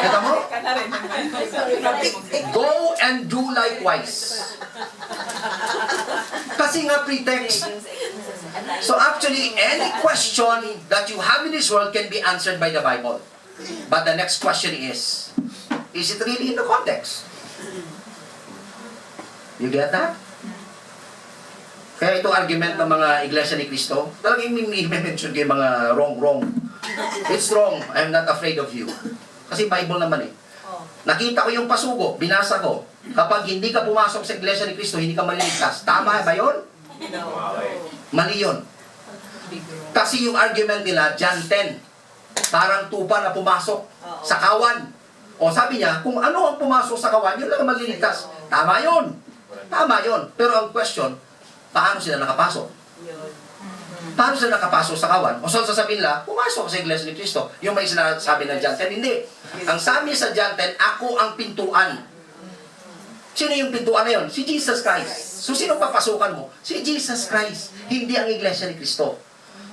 Kita mo? Go and do likewise. Kasi nga pretext. So actually, any question that you have in this world can be answered by the Bible. But the next question is it really in the context? You get that? Kaya itong argument ng mga Iglesia ni Cristo, talagang i-mention kayo mga wrong. It's wrong. I'm not afraid of you. Kasi Bible naman eh. Nakita ko yung pasugo, binasa ko. Kapag hindi ka pumasok sa Iglesia ni Cristo, hindi ka maliligtas. Tama ba yun? Mali yun. Kasi yung argument nila, John 10, parang tupa na pumasok sa kawan. Sabi niya, kung ano ang pumasok sa kawan, yun lang ang maliligtas. Tama yun. Tama yun. Pero ang question, paano sila nakapasok? Paano sila nakapasok sa kawan? Sasabihin nila, pumasok sa Iglesia ni Cristo. Yung may sinasabi ng John 10, hindi. Ang sabi sa John 10, ako ang pintuan. Sino yung pintuan na yun? Si Jesus Christ. So, sino papasukan mo? Si Jesus Christ. Hindi ang Iglesia ni Cristo.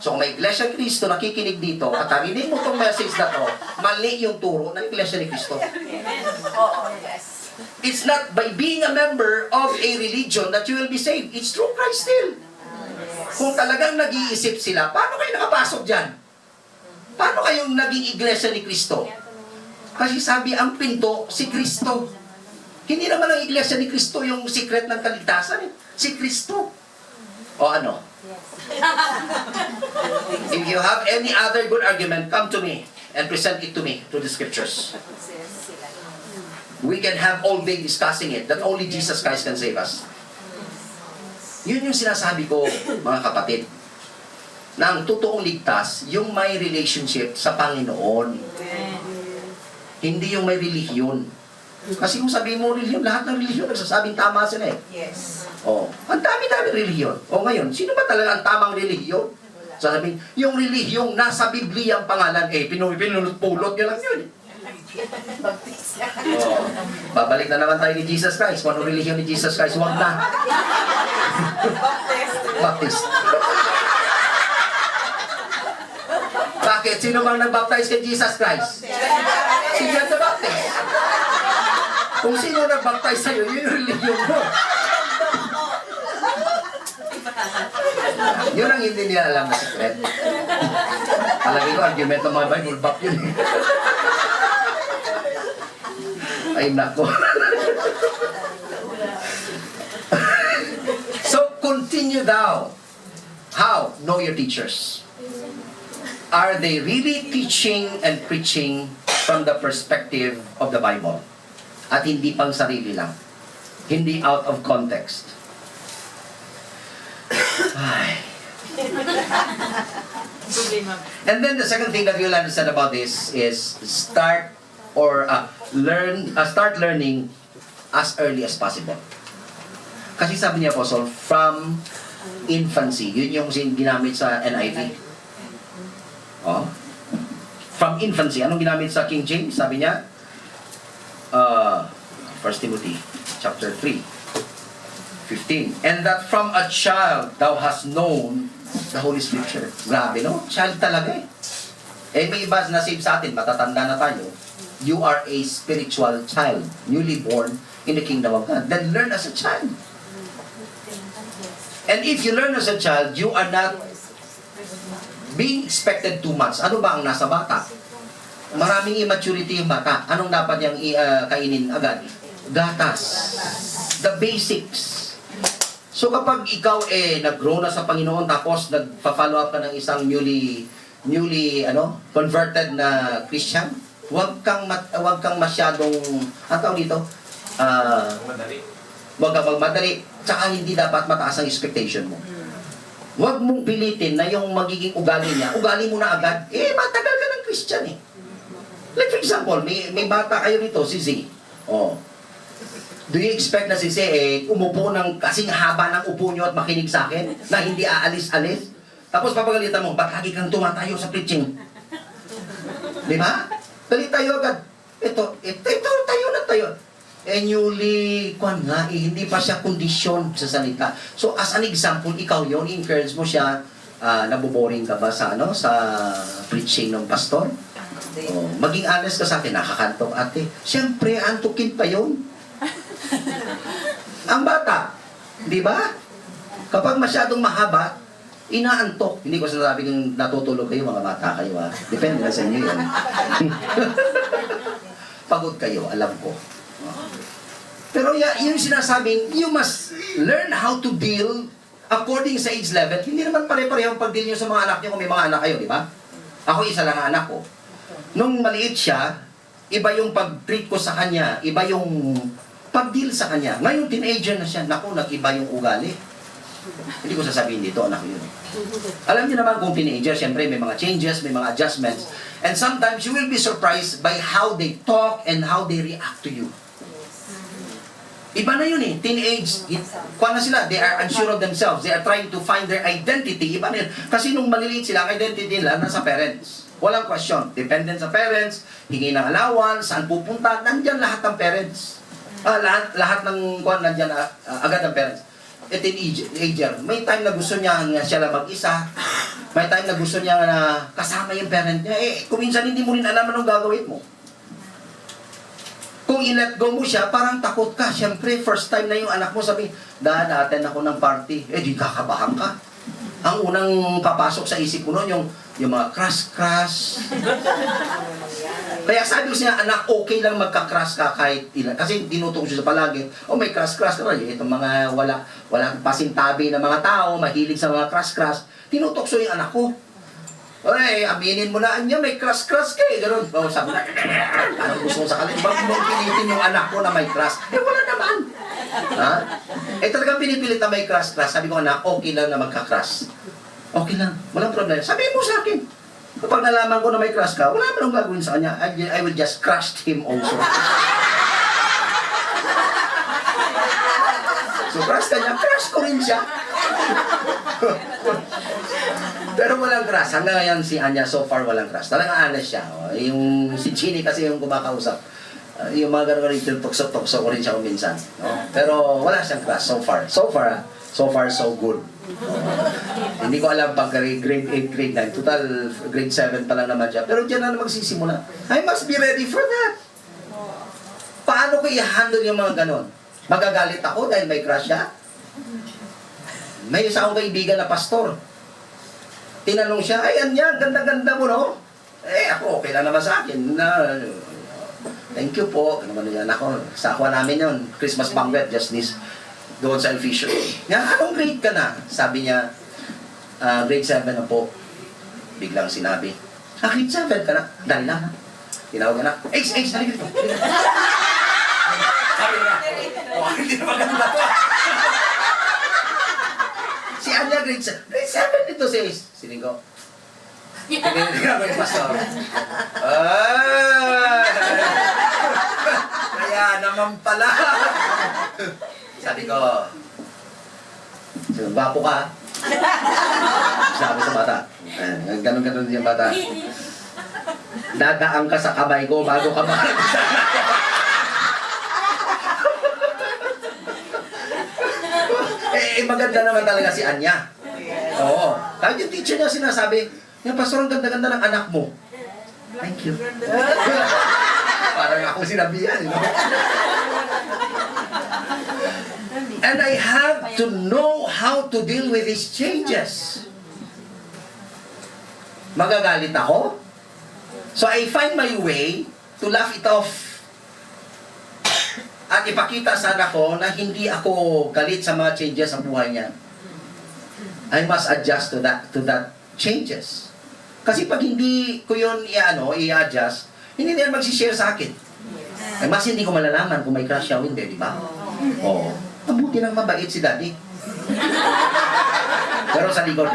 So, kung may Iglesia ni Cristo nakikinig dito at narinig mo itong message na to, mali yung turo ng Iglesia ni Cristo. Yes. It's not by being a member of a religion that you will be saved. It's through Christ still. Kung talagang nag-iisip sila, paano kayo nakapasok dyan? Paano kayong naging iglesia ni Kristo? Kasi sabi, ang pinto, si Kristo. Hindi naman ang iglesia ni Kristo yung secret ng kaligtasan. Si Kristo. O ano? If you have any other good argument, come to me and present it to me through the scriptures. We can have all day discussing it, that only Jesus Christ can save us. Yun yung sinasabi ko, mga kapatid, na ang totoong ligtas, yung may relationship sa Panginoon. Hindi yung may relihiyon. Kasi kung sabihin mo relihiyon, lahat ng relihiyon nagsasabing tama sila eh. Yes. Oh, ang dami-dami relihiyon. O ngayon, sino ba talaga ang tamang relihiyon? Sasabihin, yung relihiyong nasa Biblia ang pangalan, pinulot-pulot nyo lang yun. Oh, babalik na naman tayo ni Jesus Christ. Kung anong relihiyon ni Jesus Christ, huwag na. Baptist. Bakit? Sino bang nag-baptize kay Jesus Christ? Si John the Baptist. Kung sino nag-baptize sa'yo, yun yung relihiyon mo. Yun ang hindi nila alam na secret. Palagi ko, argument ng mga Bible, bap yun eh. Ay, nako. So, continue thou. How? Know your teachers. Are they really teaching and preaching from the perspective of the Bible? At hindi pang sarili lang. Hindi out of context. Ay. And then the second thing that you'll understand about this is start learning as early as possible. Kasi sabi niya Apostle, from infancy. Yun yung ginamit sa NIV. Oh. From infancy. Anong ginamit sa King James? Sabi niya, 1 Timothy chapter 3, 15. And that from a child thou hast known the Holy Scripture. Grabe, no? Child talaga eh. Eh, may iba na save sa atin, matatanda na tayo. You are a spiritual child, newly born in the kingdom of God. Then learn as a child. And if you learn as a child, you are not being expected too much. Ano ba ang nasa bata? Maraming immaturity yung bata. Anong dapat niyang kainin agad? Gatas. The basics. So kapag ikaw nag-grow na sa Panginoon tapos nagpa-follow up ka ng isang newly converted na Christian, huwag kang masyadong dito. Huwag kang magmadali. Tsaka hindi dapat mataas ang expectation mo. Huwag mong pilitin na yung magiging ugali niya. Ugali mo na agad. Matagal ka ng Christian eh. Like for example, may bata kayo rito, si Z. Oh. Do you expect na si Z umupo ng kasing haba ng upo nyo at makinig sa akin na hindi aalis-alis? Tapos papagalitan mo, ba't lagi kang tumatayo sa preaching? Di ba? Dali tayo agad. Ito, tayo na tayo. Newly, hindi pa siya kondisyon sa salita. So, as an example, ikaw yun, encourage mo siya, naboboring ka ba sa preaching ng pastor? Oh, maging honest ka sa akin, nakakantok ate. Siyempre, antukin pa yun. Ang bata, di ba? Kapag masyadong mahaba, inaantok. Hindi ko sinasabing natutulog kayo, mga bata kayo ha. Depende na sa inyo yan. Pagod kayo, alam ko. Pero yung sinasabing, you must learn how to deal according sa age level. Hindi naman pare-pareho ang pag-deal nyo sa mga anak nyo kung may mga anak kayo, di ba? Ako isa lang ang anak ko. Nung maliit siya, iba yung pag-treat ko sa kanya, iba yung pag-deal sa kanya. Ngayon, teenager na siya, naku, nag-iba yung ugali. Hindi ko sasabihin dito, anak yun. Alam niyo naman kung teenager, siyempre may mga changes, may mga adjustments. And sometimes you will be surprised by how they talk and how they react to you. Iba na yun eh, teenage, kuha na sila, they are unsure of themselves, they are trying to find their identity, iba na yun. Kasi nung maliliit sila, ang identity nila nasa parents. Walang question, dependent sa parents, hingi ng allowance, saan pupunta, nandyan lahat ng parents. Lahat ng kuha, nandyan agad ng parents. Teenager, may time na gusto niya siya lang mag-isa, may time na gusto niya na kasama yung parent niya, kung minsan hindi mo rin alam anong gagawin mo. Kung i-let go mo siya, parang takot ka. Siyempre, first time na yung anak mo sabi, Dad, attend ako ng party. Eh, di kakabahan ka. Ang unang papasok sa isip ko noon, yung mga crush. Kaya sabi ko siya, anak, okay lang magka-crush ka kahit ilan. Kasi dinutong siya palagi, may crush ka na. Itong mga wala pasintabi na mga tao, mahilig sa mga crush. Tinutokso yung anak ko. Ay, aminin mo na niya, may crush ka eh. Ganun. Sabi na, parang gusto mo sa kanila. Diba mong pinitin yung anak ko na may crush? Eh, wala naman. Ha? Eh, talagang pinipilit na may crush. Sabi ko, anak, okay lang na magka-crush. Okay lang. Walang problema. Sabihin mo sa akin. Kapag nalaman ko na may crush ka, wala naman akong gagawin sa kanya. I will just crush him also. So, crush ka niya. Crush ko rin siya. Pero walang crush. Hanggang ngayon si Anya, so far walang crush. Talagang honest siya. Yung si Chini kasi yung kumakausap. Yung mga gano'n rin, tukso-tukso ko rin siya minsan. Pero wala siyang crush so far. So far, so good. Hindi ko alam pag grade 8, grade 9. Total, grade 7 pa lang naman siya. Pero dyan na magsisimula. I must be ready for that. Paano ko i-handle yung mga ganon? Magagalit ako dahil may crush siya? May isa akong kaibigan na pastor. Tinanong siya, ay, Anya, ganda-ganda mo, no? Eh, ako, okay lang naman sa akin. Thank you po. Ano naman yan ako? Sa aqua namin yun. Christmas banquet, just this. Doon sa El Fisher. Nga, anong grade ka na? Sabi niya, grade 7 na po. Biglang sinabi, grade 7 ka na? Dali lang. Tinawag ka na, Ace, halika dito. Sabi niya, hindi na maganda to. Si Anya, grade 7 dito si Ace. Siling ko. Tingnan ko yung pastor. Kaya naman pala. Sabi ko, bapo ka. Sabi sa bata. Ganun-ganun yung bata. Dadaan ka sa kamay ko bago ka makakita. Maganda naman talaga si Anya. Oo. Kahit yung teacher niya sinasabi, pastor, ang ganda-ganda ng anak mo. Thank you. Parang ako sinabihan, no? And I have to know how to deal with these changes. Magagalit ako. So I find my way to laugh it off. At ipakita sa anak ko na hindi ako galit sa mga changes sa buhay niya. I must adjust to that changes. Kasi pag hindi ko yun i-adjust, hindi na yan magsishare sa akin. Ay, mas hindi ko malalaman kung may crush siya o hindi, di ba? Oo. Mabuti nang mabait si Daddy. Pero sa likod,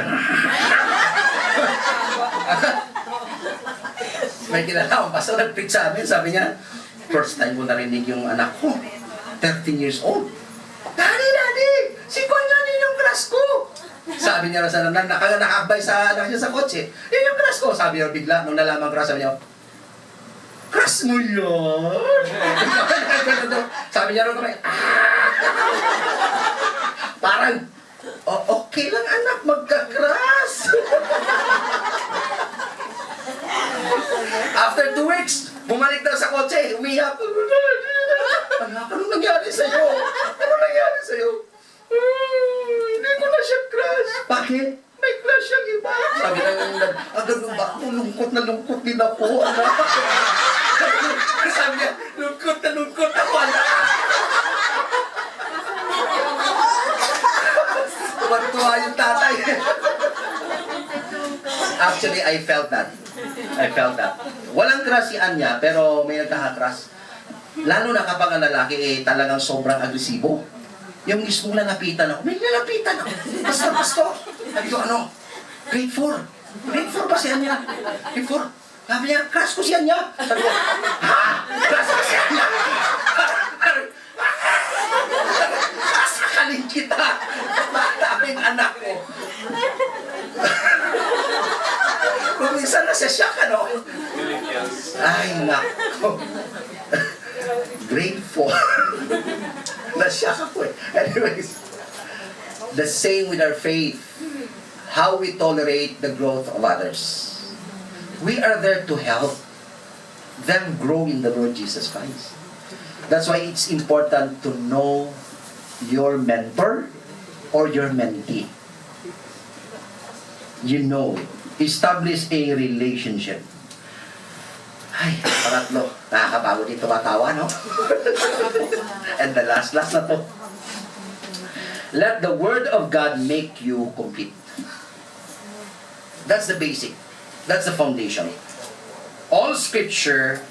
may kilala akong pastor nag-preach sa amin, sabi niya, first time ko narinig yung anak ko, 13 years old. Daddy, si Konya din yung crush ko. Sabi niya sa nakakabay sa anak niya sa kotse. Yun yung crush ko. Sabi niya bigla, nung nalaman crush, sabi niya, crush mo yun? Sabi niya rin kami, parang, okay lang anak, magka-crush. After 2 weeks, bumalik daw sa kotse, umiyak. Anak, anong nangyari sa'yo? Anong nangyari sa'yo? Hindi ko na siya crush. Bakit? May crush siyang iba. Sabi na agad nung ba, lungkot na lungkot din ako, anak. Sabi niya, lungkot na lungkot ako, anak. Tuwa-tuwa yung tatay. Actually, I felt that. Walang crush si Anya, pero may nagkaka-crush. Lalo na kapag ang lalaki talagang sobrang agresibo. Yung mismong lalapitan ako. May lalapitan ako. Basta. Sabi ko, grade 4. Grade 4 ba si Anya? Grade 4. Sabi niya, crush ko si Anya. Sabi ko, crush ko si Anya. Sasakalin kita. Mataming anak ko. Kung minsan nasa shock, Ay, nako. Grade 4. Na-shock ako Anyways, the same with our faith. How we tolerate the growth of others. We are there to help them grow in the Lord Jesus Christ. That's why it's important to know your mentor or your mentee. You know it. Establish a relationship. Ay, pangatlo. Nakakapagod yung tumatawa, no? And the last na to. Let the Word of God make you complete. That's the basic. That's the foundation. All Scripture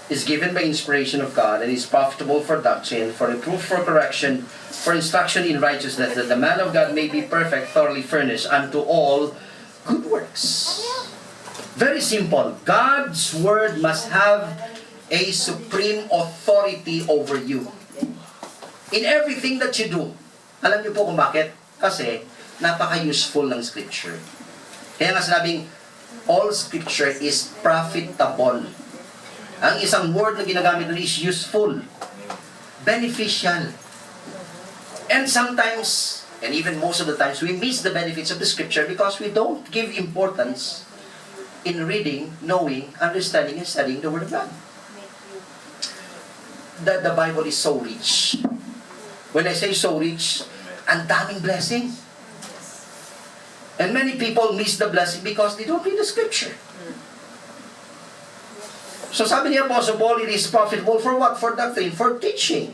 is given by inspiration of God and is profitable for doctrine, for reproof, for correction, for instruction in righteousness, that the man of God may be perfect, thoroughly furnished unto all good works. Very simple. God's Word must have a supreme authority over you. In everything that you do. Alam niyo po kung bakit? Kasi napaka-useful ng Scripture. Kaya nga sinabing, all Scripture is profitable. Ang isang word na ginagamit doon is useful, beneficial. And sometimes, and even most of the times, we miss the benefits of the Scripture because we don't give importance in reading, knowing, understanding, and studying the Word of God. The Bible is so rich. When I say so rich, ang daming blessing. And many people miss the blessing because they don't read the Scripture. So sabi ni Apostle Paul, it is profitable for what? For doctrine, for teaching.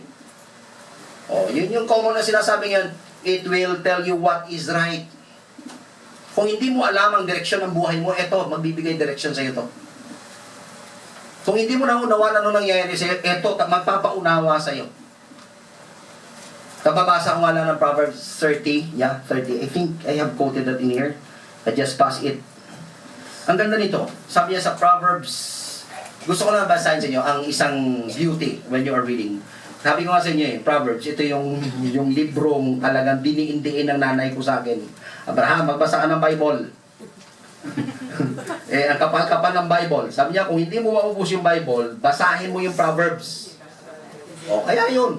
Oh, yun yung common na sinasabi ngayon, it will tell you what is right. Kung hindi mo alam ang direksyon ng buhay mo, eto, magbibigay direksyon sa iyo to. Kung hindi mo naunawaan ano nangyayari sa iyo, eto, magpapaunawa sa iyo. Kababasa ko nga lang ng Proverbs 30. Yeah, 30. I think I have quoted that in here. I just pass it. Ang ganda nito. Sabi niya sa Proverbs, gusto ko lang basahin sa inyo ang isang beauty when you are reading. Sabi ko nga sa inyo Proverbs, ito yung librong talagang diniindiin ng nanay ko sa akin. Abraham, magbasa ka ng Bible. Ang kapal-kapal ng Bible. Sabi niya, kung hindi mo maubos yung Bible, basahin mo yung Proverbs. O, kaya yun.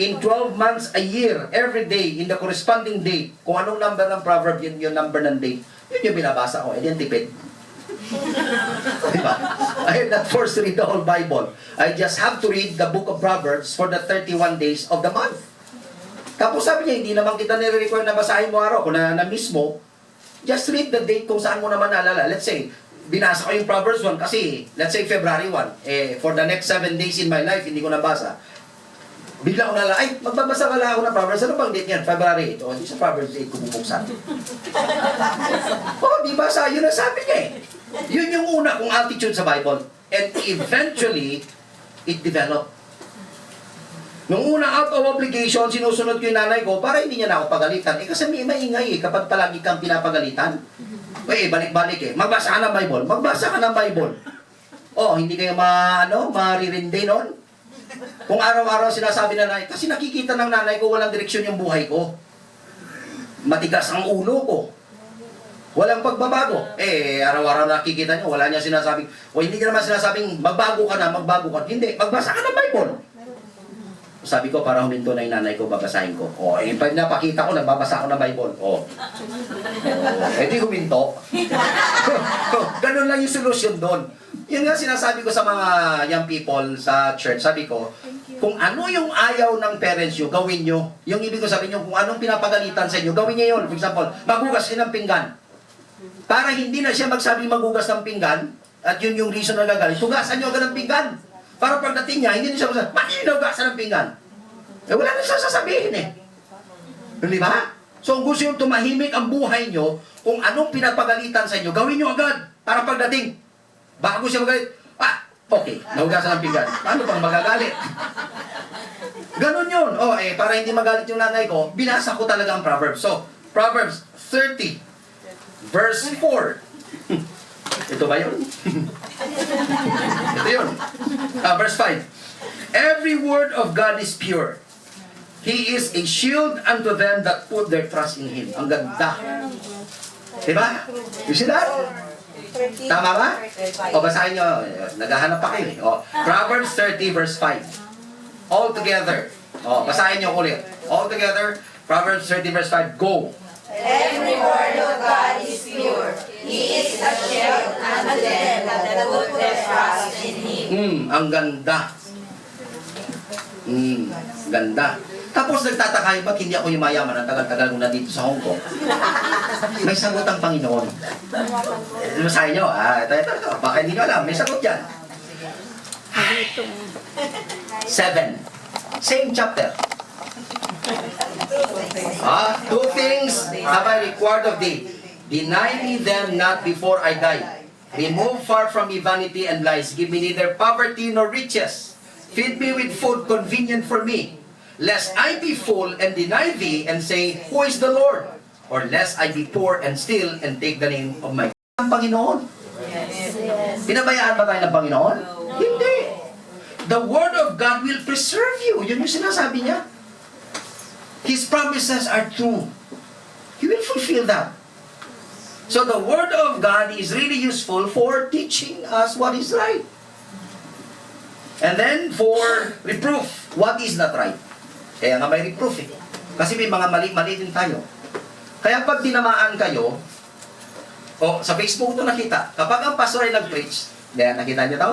In 12 months a year, every day, in the corresponding date, kung anong number ng proverb, yun yung number ng date, yun yung binabasa ko. Yan tipid. Diba? I have not forced to read the whole Bible. I just have to read the book of Proverbs for the 31 days of the month. Tapos sabi niya, hindi naman kita nire-require na basahin mo araw. Kung na-miss mo, just read the date kung saan mo naman naalala. Let's say, binasa ko yung Proverbs 1 kasi, let's say February 1, for the next 7 days in my life, hindi ko nabasa. Bigla ko nalala, ay, magbabasa ka lang ako ng Proverbs. Ano bang date yan? February 8. O, di sa Proverbs 8 ko bubuksan. Di ba? Yun ang sabi niya eh. Yun yung una kong attitude sa Bible. And eventually, it developed. Nung una, out of obligation, sinusunod ko yung nanay ko para hindi niya na ako pagalitan. Kasi may maingay kapag palagi kang pinapagalitan. Balik-balik Magbasa ka ng Bible. Magbasa ka ng Bible. Hindi kayo maririndi nun. Kung araw-araw sinasabi na nanay, kasi nakikita ng nanay ko walang direksyon yung buhay ko. Matigas ang ulo ko. Walang pagbabago. Araw-araw nakikita niyo, wala niya sinasabing, hindi niya naman sinasabing, magbago ka na, magbago ka. Hindi, magbasa ka ng Bible. Sabi ko, para huminto na yung nanay ko, babasahin ko. Pag napakita ko, nagbabasa ako ng Bible. Di huminto. Ganun lang yung solusyon doon. Yun nga sinasabi ko sa mga young people sa church. Sabi ko, kung ano yung ayaw ng parents nyo, gawin nyo. Yung ibig ko sabihin nyo, kung anong pinapagalitan sa inyo, gawin nyo yun. For example, maghugas kayo ng pinggan. Para hindi na siya magsabi maghugas ng pinggan, at yun yung reason na gagalit, hugasan nyo agad ng pinggan. Para pagdating niya, hindi na siya magsasabi, bakit hinugasan ng pinggan? Wala na siya sasabihin Di ba? So, kung gusto yung tumahimik ang buhay nyo, kung anong pinapagalitan sa inyo, gawin nyo agad. Para pagdating, bago siya magalit, okay, nahugasan ng pinggan. Paano pang magagalit? Ganon yun. Para hindi magalit yung nanay ko, binasa ko talaga ang Proverbs. So, Proverbs 30, verse 4. Ito ba yun? Ito yun. Verse 5. Every word of God is pure. He is a shield unto them that put their trust in Him. Ang ganda. Diba? You see that? Tama ba? Basahin nyo. Naghahanap pa kayo Proverbs 30 verse 5. All together. Basahin nyo ulit. All together. Proverbs 30 verse 5. Go. Every word of God is pure. He is a shield unto them that put their trust in Him. Ang ganda. Ganda. Tapos nagtataka ba't hindi ako yumayaman ang tagal-tagal ko na dito sa Hong Kong? May sagot ang Panginoon. Masahin nyo, ito. Baka hindi nyo alam, may sagot yan. 7. Same chapter. Two things have I required of thee. Deny me them not before I die. Remove far from me vanity and lies. Give me neither poverty nor riches. Feed me with food convenient for me. Lest I be full and deny thee and say, Who is the Lord? Or lest I be poor and steal and take the name of my Panginoon. Pinabayaan ba tayo ng Panginoon? Hindi. The Word of God will preserve you. Yun yung sinasabi niya. His promises are true. He will fulfill that. So the Word of God is really useful for teaching us what is right. And then for reproof, what is not right. Kaya nga may reproof eh. Kasi may mga mali-mali din tayo. Kaya pag tinamaan kayo, sa Facebook ito nakita, kapag ang pastor ay nag-preach, nakita niyo ito?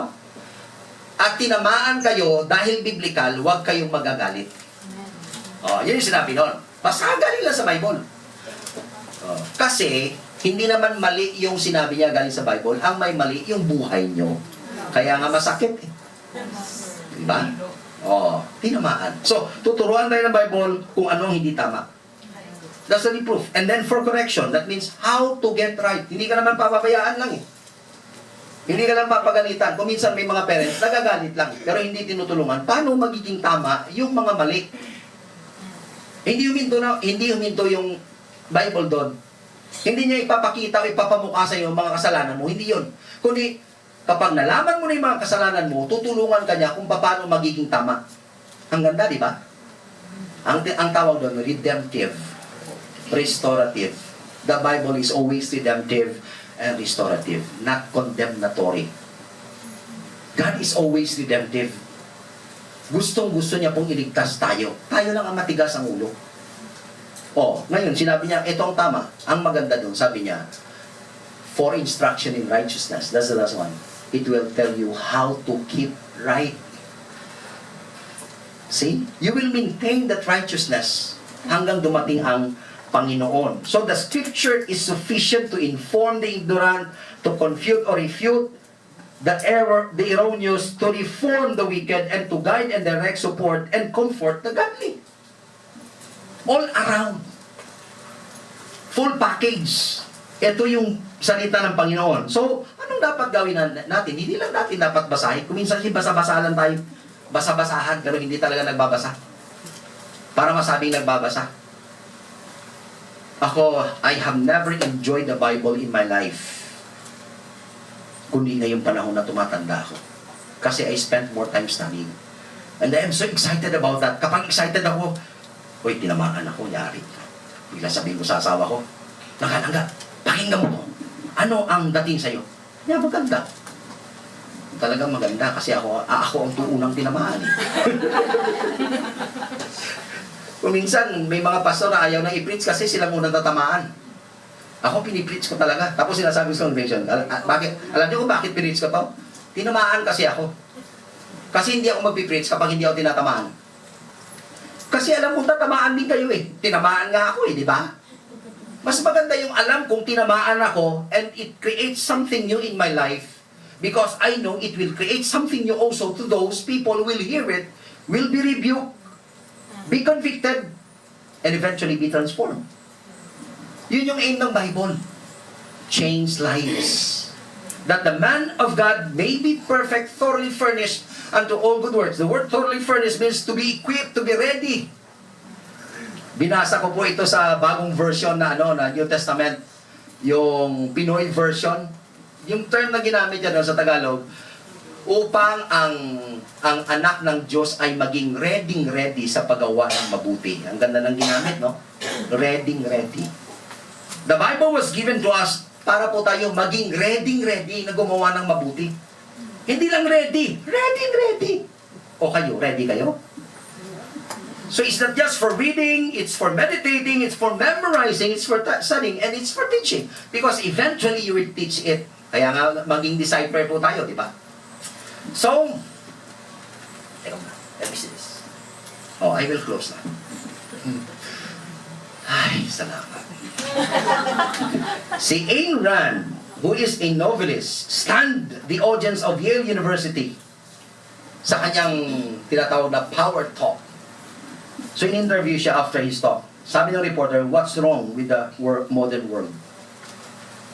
At tinamaan kayo dahil biblical, huwag kayong magagalit. Yun yung sinabi nun. Basta galing lang sa Bible. Kasi, hindi naman mali yung sinabi niya galing sa Bible, ang may mali yung buhay nyo. Kaya nga masakit eh. Diba? Tinamaan. So, tuturuan tayo ng Bible kung ano ang hindi tama. That's the reproof. And then for correction, that means how to get right. Hindi ka naman papabayaan lang eh. Hindi ka lang papagalitan. Kung minsan may mga parents, nagagalit lang, pero hindi tinutulungan. Paano magiging tama yung mga mali? Hindi huminto yung Bible doon. Hindi niya ipapakita o ipapamukha sa iyo mga kasalanan mo. Hindi yun. Kundi, kapag nalaman mo na yung mga kasalanan mo, tutulungan ka niya kung paano magiging tama. Ang ganda, di ba? Ang tawag doon, redemptive. Restorative. The Bible is always redemptive and restorative, not condemnatory. God is always redemptive. Gustong-gusto niya pong iligtas tayo. Tayo lang ang matigas ang ulo. Ngayon, sinabi niya, ito ang tama. Ang maganda doon, sabi niya, for instruction in righteousness. That's the last one. It will tell you how to keep right. See? You will maintain that righteousness hanggang dumating ang Panginoon. So the scripture is sufficient to inform the ignorant, to confute or refute the error, the erroneous, to reform the wicked, and to guide and direct, support, and comfort the godly. All around. Full package. Ito yung salita ng Panginoon. So, anong dapat gawin natin? Hindi lang natin dapat basahin. Kung minsan basa-basa lang tayo. Basa-basahan, pero hindi talaga nagbabasa. Para masabing nagbabasa. Ako, I have never enjoyed the Bible in my life. Kundi ngayong panahon na tumatanda ako. Kasi I spent more time studying. And I am so excited about that. Kapag excited ako, tinamaan ako, yari. Bigla sabihin ko sa asawa ko, Nangga, pakinggan mo ko. Ano ang dating sa'yo? Maganda. Talagang maganda kasi ako ang tuunang tinamaan. Kung minsan, may mga pastor na ayaw na i-preach kasi sila muna tatamaan. Ako, pinipreach ko talaga. Tapos sinasabi sa convention, bakit? Alam niyo kung bakit pinipreach ko to? Tinamaan kasi ako. Kasi hindi ako mag-preach kapag hindi ako tinatamaan. Kasi alam mo, tatamaan din kayo eh. Tinamaan nga ako eh, di ba? Mas maganda yung alam kung tinamaan ako and it creates something new in my life because I know it will create something new also to those people who will hear it, will be rebuked, be convicted, and eventually be transformed. Yun yung aim ng Bible. Change lives. That the man of God may be perfect, thoroughly furnished unto all good works. The word thoroughly furnished means to be equipped, to be ready. Binasa ko po ito sa bagong version na New Testament, yung Pinoy version. Yung term na ginamit yan sa Tagalog, upang ang anak ng Diyos ay maging ready sa paggawa ng mabuti. Ang ganda ng ginamit, no? Ready. The Bible was given to us para po tayo maging ready na gumawa ng mabuti. Hindi lang ready. O kayo, ready kayo? So it's not just for reading, it's for meditating, it's for memorizing, it's for studying, and it's for teaching. Because eventually you will teach it. Kaya nga maging disciple po tayo, di ba? So, let me see this. Oh, I will close na. Ay, salamat. Si Ayn Rand, who is a novelist, stunned the audience of Yale University sa kanyang tinatawag na power talk. So in-interview siya after his talk. Sabi ng reporter, what's wrong with the modern world?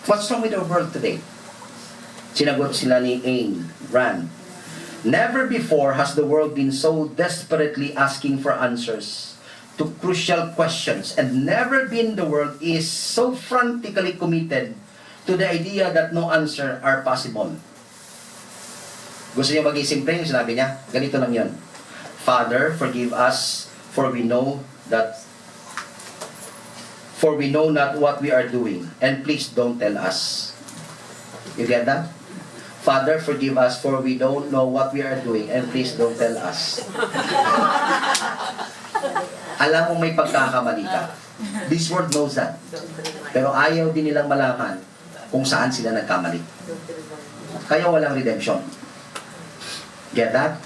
What's wrong with the world today? Sinagot sila ni Ayn Rand, never before has the world been so desperately asking for answers to crucial questions, and never been the world is so frantically committed to the idea that no answer are possible. Gusto niyo maging simple yung sinabi niya? Ganito lang yun. Father, forgive us, for we know not what we are doing, and please don't tell us. You get that? Father, forgive us, for we don't know what we are doing, and please don't tell us. Alam mo may pagkakamali ka. This world knows that. Pero ayaw din nilang malaman kung saan sila nagkamali. Kaya walang redemption. Get that?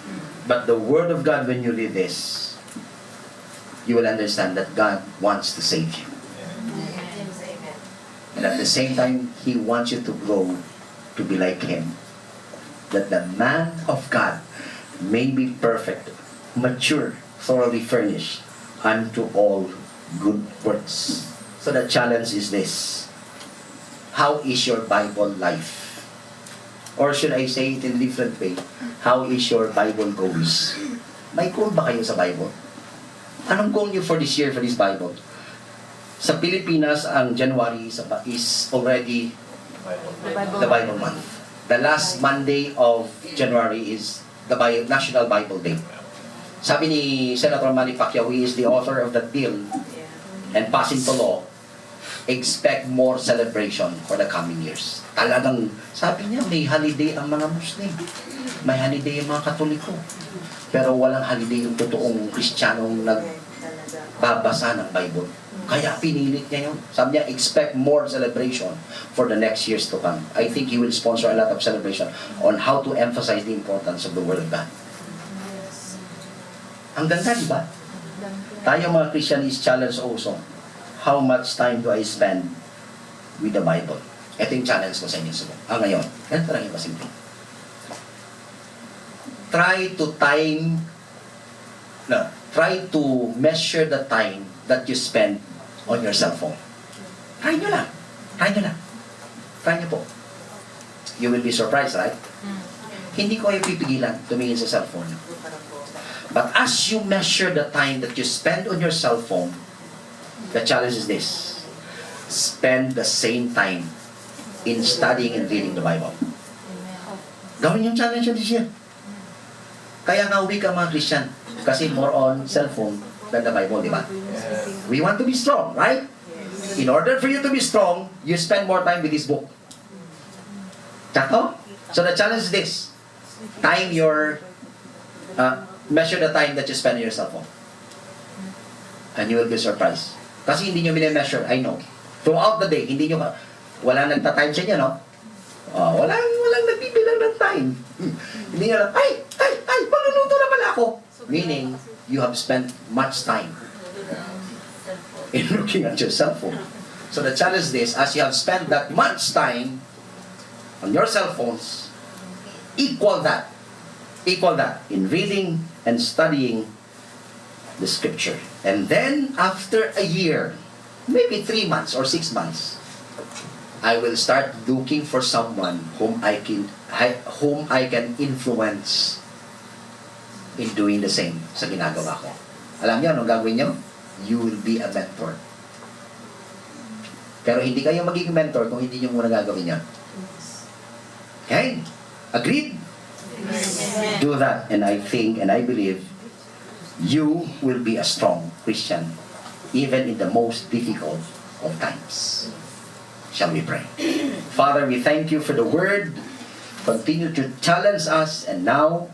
But the Word of God, when you read this, you will understand that God wants to save you. And at the same time, He wants you to grow to be like Him. That the man of God may be perfect, mature, thoroughly furnished unto all good works. So the challenge is this. How is your Bible life? Or should I say it in a different way? How is your Bible goals? May goal ba kayo sa Bible? Anong goal niyo for this year, for this Bible? Sa Pilipinas, ang January is already the Bible month. The last Monday of January is the National Bible Day. Sabi ni Senator Manny Pacquiao, he is the author of that bill and passing to law, expect more celebration for the coming years. Talagang, sabi niya, may holiday ang mga Muslim. May holiday ang mga Katoliko. Pero walang holiday yung totoong Kristiyanong nagbabasa ng Bible. Kaya pinilit niya yun. Sabi niya, expect more celebration for the next years to come. I think he will sponsor a lot of celebration on how to emphasize the importance of the Word of God. Ang ganda, di ba? Tayo mga Christian is challenged also. How much time do I spend with the Bible? Ito yung challenge ko sa inyo. Ngayon, ganito lang yung pasimple. Try to measure the time that you spend on your cell phone. Try nyo lang. Try nyo po. You will be surprised, right? Hindi ko kayo pipigilan tumingin sa cellphone. But as you measure the time that you spend on your cell phone, the challenge is this. Spend the same time in studying and reading the Bible. Gawin yung challenge this year. Kaya nga uwi ka mga Christian. Kasi more on cellphone than the Bible, di ba? We want to be strong, right? In order for you to be strong, you spend more time with this book. Sakto? So the challenge is this. Measure the time that you spend on your cell phone. And you will be surprised. Kasi hindi nyo mini-measure, I know. Throughout the day, wala nagta-time sa inyo, no? Walang nagbibilang ng time. Hindi nyo lang, pagluluto na pala ako. Meaning, you have spent much time in looking at your cell phone. So the challenge is this, as you have spent that much time on your cell phones, equal that in reading and studying the Scripture. And then, after a year, maybe 3 months or 6 months, I will start looking for someone whom I can influence in doing the same sa ginagawa ko. Alam niyo, anong gagawin niyo? You will be a mentor. Pero hindi kayo magiging mentor kung hindi niyo muna gagawin yan. Okay? Agreed? Amen. Do that, and I think and I believe you will be a strong Christian even in the most difficult of times. Shall we pray? Father, we thank you for the Word. Continue to challenge us, and now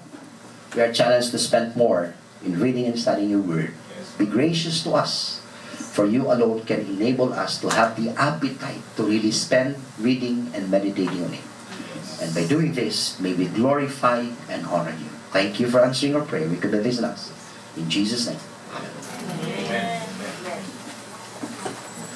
we are challenged to spend more in reading and studying your Word. Be gracious to us, for you alone can enable us to have the appetite to really spend reading and meditating on it. And by doing this, may we glorify and honor you. Thank you for answering our prayer. We could have this in us. In Jesus' name.